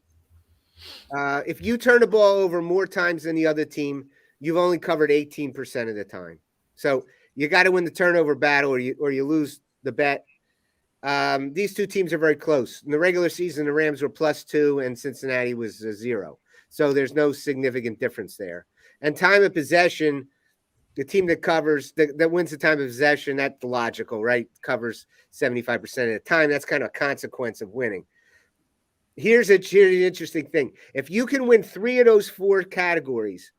Speaker 7: if you turn the ball over more times than the other team, you've only covered 18% of the time. So you got to win the turnover battle or you lose the bet. These two teams are very close. In the regular season, the Rams were +2 and Cincinnati was 0. So there's no significant difference there. And time of possession, the team that covers, that wins the time of possession, that's logical, right? Covers 75% of the time. That's kind of a consequence of winning. Here's the interesting thing. If you can win 3 of those 4 categories,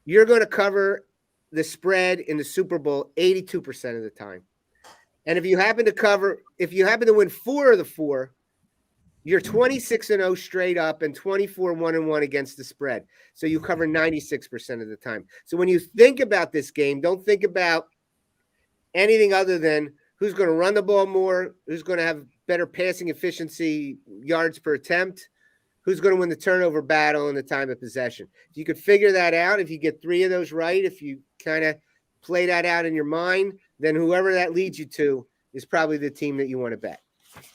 Speaker 7: you're going to cover the spread in the Super Bowl 82% of the time. And if you happen to win 4 of the 4, you're 26-0 straight up and 24-1-1 against the spread. So you cover 96% of the time. So when you think about this game, don't think about anything other than who's going to run the ball more, who's going to have better passing efficiency, yards per attempt, who's going to win the turnover battle and the time of possession. If you could figure that out, if you get 3 of those right, if you kind of play that out in your mind, then whoever that leads you to is probably the team that you want to bet.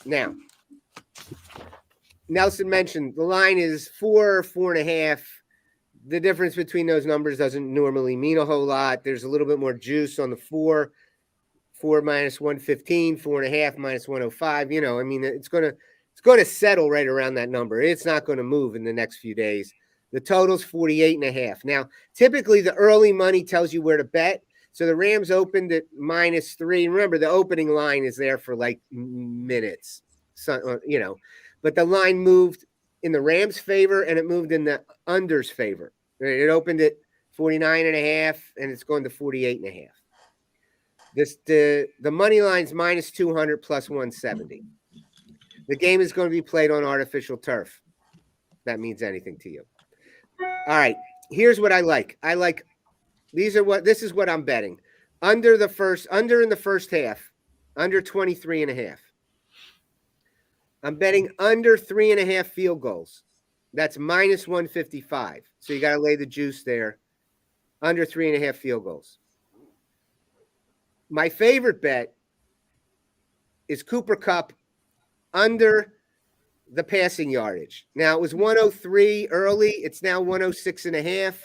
Speaker 7: Now, Nelson mentioned the line is 4 or 4.5. The difference between those numbers doesn't normally mean a whole lot. There's a little bit more juice on the 4 minus 115, 4.5 minus 105. You know, I mean, it's going to settle right around that number. It's not going to move in the next few days. The total's 48.5. Now, typically the early money tells you where to bet. So the Rams opened at -3. Remember, the opening line is there for like minutes. So, you know, but the line moved in the Rams' favor and it moved in the under's favor. It opened at 49.5 and it's going to 48.5. The money line's -200 plus 170. The game is going to be played on artificial turf. That means anything to you. All right, here's what I like. This is what I'm betting. Under in the first half, under 23.5. I'm betting under 3.5 field goals. That's -155. So you got to lay the juice there. Under 3.5 field goals. My favorite bet is Cooper Kupp under the passing yardage. Now, it was 103 early. It's now 106.5.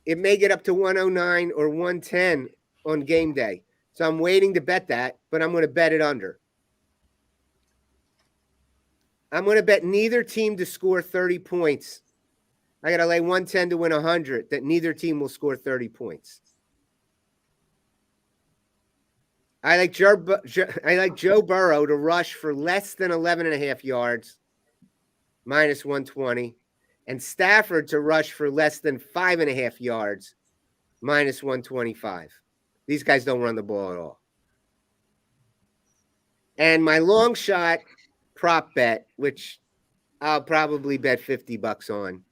Speaker 7: It may get up to 109 or 110 on game day. So I'm waiting to bet that, but I'm going to bet it under. I'm going to bet neither team to score 30 points. I got to lay 110 to win 100 that neither team will score 30 points. I like Joe Burrow to rush for less than 11.5 yards, minus 120, and Stafford to rush for less than 5.5 yards, minus 125. These guys don't run the ball at all. And my long shot prop bet, which I'll probably bet $50 on,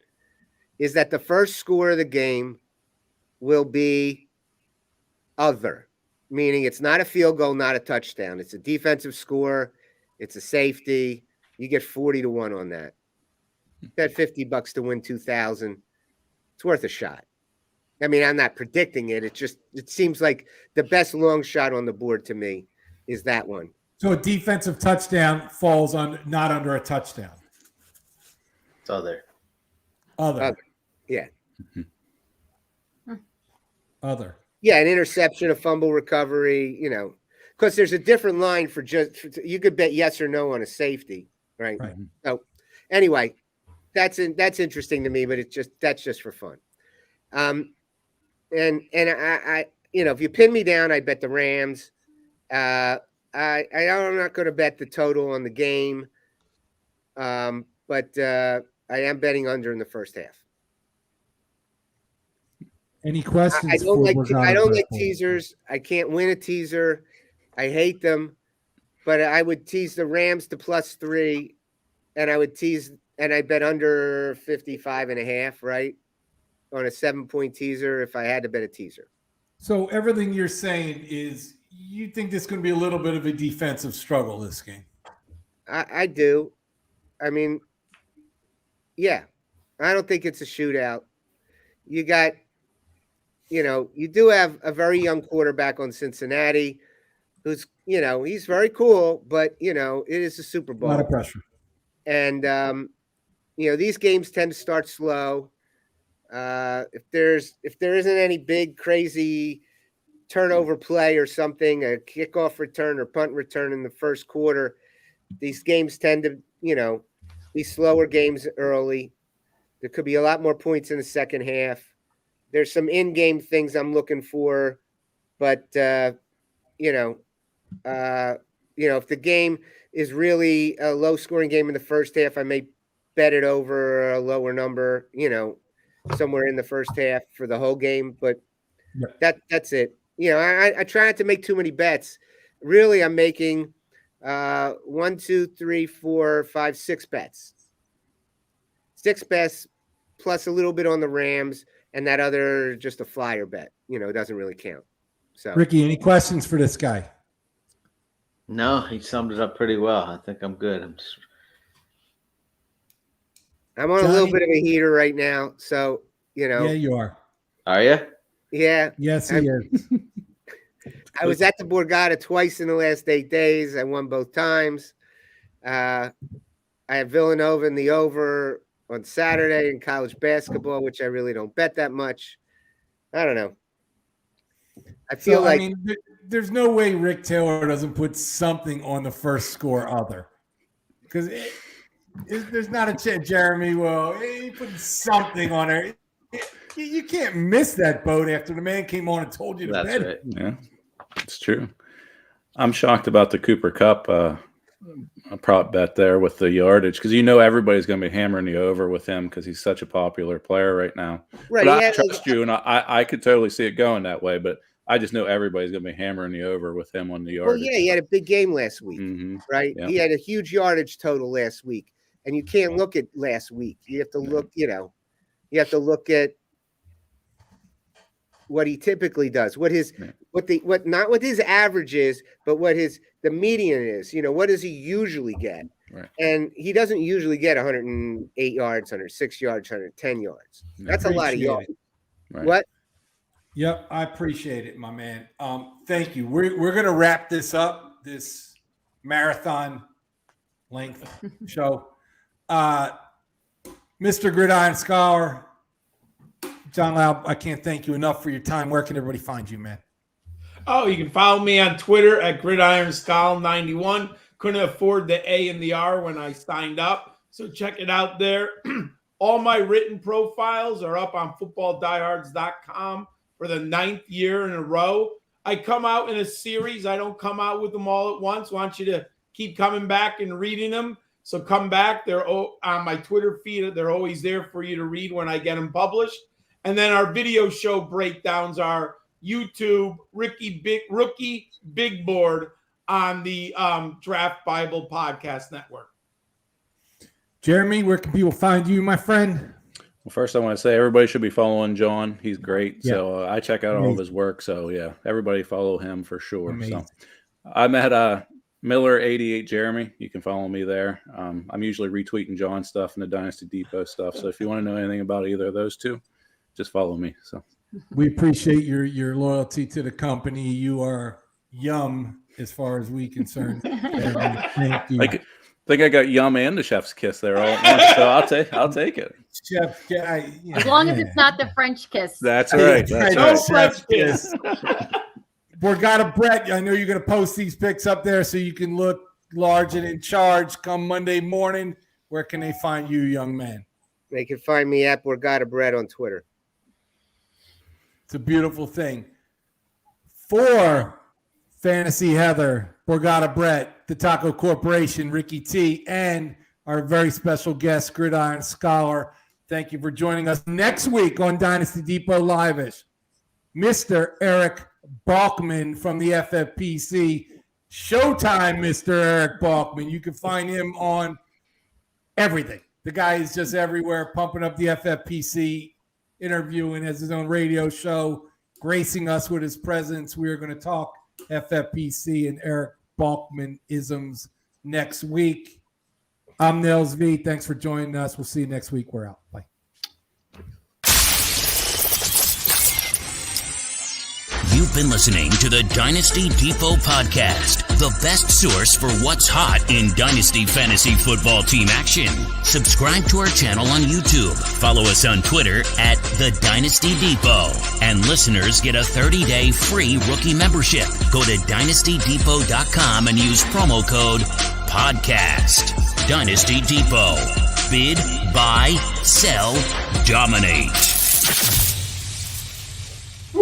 Speaker 7: is that the first score of the game will be other, meaning it's not a field goal, not a touchdown. It's a defensive score. It's a safety. You get 40 to 1 on that. Bet $50 to win 2,000. It's worth a shot. I mean, I'm not predicting it. It seems like the best long shot on the board to me is that one.
Speaker 2: So a defensive touchdown falls on not under a touchdown.
Speaker 6: It's other.
Speaker 7: Yeah.
Speaker 2: Other.
Speaker 7: Yeah, an interception, a fumble recovery, because there's a different line for you could bet yes or no on a safety, right? So anyway, that's interesting to me, but that's just for fun. And I if you pin me down, I bet the Rams. I'm not going to bet the total on the game, but I am betting under in the first half.
Speaker 2: Any questions?
Speaker 7: I don't like teasers. I can't win a teaser. I hate them, but I would tease the Rams to +3, and I bet under 55.5, right? On a 7-point teaser if I had to bet a teaser.
Speaker 2: So everything you're saying is you think this is going to be a little bit of a defensive struggle this game?
Speaker 7: I do. I mean, yeah. I don't think it's a shootout. You got, you do have a very young quarterback on Cincinnati who's, he's very cool, but, it is a Super Bowl.
Speaker 2: A lot of pressure.
Speaker 7: And, these games tend to start slow. If there isn't any big crazy turnover play or something, a kickoff return or punt return in the first quarter, these games tend to, be slower games early. There could be a lot more points in the second half. There's some in-game things I'm looking for, but if the game is really a low-scoring game in the first half, I may bet it over a lower number, somewhere in the first half for the whole game. But that's it. I try not to make too many bets. Really, I'm making 1, 2, 3, 4, 5, 6 bets. 6 bets plus a little bit on the Rams, and that other just a flyer bet. It doesn't really count. So,
Speaker 2: Ricky, any questions for this guy?
Speaker 6: No, he summed it up pretty well. I think I'm good.
Speaker 7: I'm on a little bit of a heater right now, so
Speaker 2: Yeah, you are.
Speaker 6: Are you?
Speaker 7: Yeah.
Speaker 2: Yes, he is.
Speaker 7: I was at the Borgata twice in the last 8 days. I won both times. I have Villanova in the over on Saturday in college basketball, which I really don't bet that much. I don't know. I feel
Speaker 2: there's no way Rick Taylor doesn't put something on the first score other, because there's not a chance. Jeremy, well, he put something on there. You can't miss that boat after the man came on and told you to bet it.
Speaker 4: Yeah, it's true. I'm shocked about the Cooper Kupp a prop bet there with the yardage, because everybody's going to be hammering the over with him because he's such a popular player right now. Right. But I trust you, and I could totally see it going that way, but I just know everybody's going to be hammering the over with him on the yardage.
Speaker 7: Well, yeah, he had a big game last week, right?
Speaker 4: Yeah.
Speaker 7: He had a huge yardage total last week, and you can't look at last week. You have to look, you have to look at what he typically does, not what his average is, but what the median is. What does he usually get?
Speaker 4: Right.
Speaker 7: And he doesn't usually get 108 yards, 106 yards, 110 yards. That's a lot of yards.
Speaker 4: Right.
Speaker 7: What?
Speaker 2: Yep, I appreciate it, my man. Thank you. We're going to wrap this up, this marathon length show. Mr. Gridiron Scholar, John Laub, I can't thank you enough for your time. Where can everybody find you, man?
Speaker 5: Oh, you can follow me on Twitter at GridironSkull91. Couldn't afford the A and the R when I signed up, so check it out there. All my written profiles are up on footballdiehards.com for the 9th year in a row. I come out in a series. I don't come out with them all at once. I want you to keep coming back and reading them. So come back. They're on my Twitter feed. They're always there for you to read when I get them published. And then our video show breakdowns are YouTube, Rookie Big Board on the Draft Bible Podcast Network.
Speaker 2: Jeremy, where can people find you, my friend?
Speaker 4: Well, first I want to say everybody should be following John. He's great.
Speaker 2: Yeah.
Speaker 4: So I check out all of his work. So, yeah, everybody follow him for sure. Amazing. So I'm at Miller88 Jeremy. You can follow me there. I'm usually retweeting John stuff and the Dynasty Depot stuff. So if you want to know anything about either of those two, just follow me. So
Speaker 2: we appreciate your loyalty to the company. You are yum as far as we concerned. Thank you.
Speaker 4: I think I got yum and the chef's kiss there all at once, so I'll take it.
Speaker 2: Chef,
Speaker 3: as long as it's not the French kiss.
Speaker 4: That's right. That's right.
Speaker 5: No French kiss.
Speaker 2: Borgata Brett, I know you're going to post these pics up there so you can look large and in charge come Monday morning. Where can they find you, young man?
Speaker 7: They can find me at Borgata Brett on Twitter.
Speaker 2: It's a beautiful thing. For Fantasy Heather, Borgata Brett, the Taco Corporation, Ricky T, and our very special guest, Gridiron Scholar. Thank you for joining us next week on Dynasty Depot Live-ish. Mr. Eric Balkman from the FFPC. Showtime, Mr. Eric Balkman. You can find him on everything. The guy is just everywhere, pumping up the FFPC, interviewing, has his own radio show, gracing us with his presence. We are going to talk FFPC and Eric Balkman isms next week. I'm Nels V. Thanks for joining us. We'll see you next week. We're out. Bye.
Speaker 1: You've been listening to the Dynasty Depot podcast, the best source for what's hot in Dynasty Fantasy Football team action. Subscribe to our channel on YouTube. Follow us on Twitter at The Dynasty Depot. And listeners get a 30-day free rookie membership. Go to DynastyDepot.com and use promo code PODCAST. Dynasty Depot. Bid, buy, sell, dominate.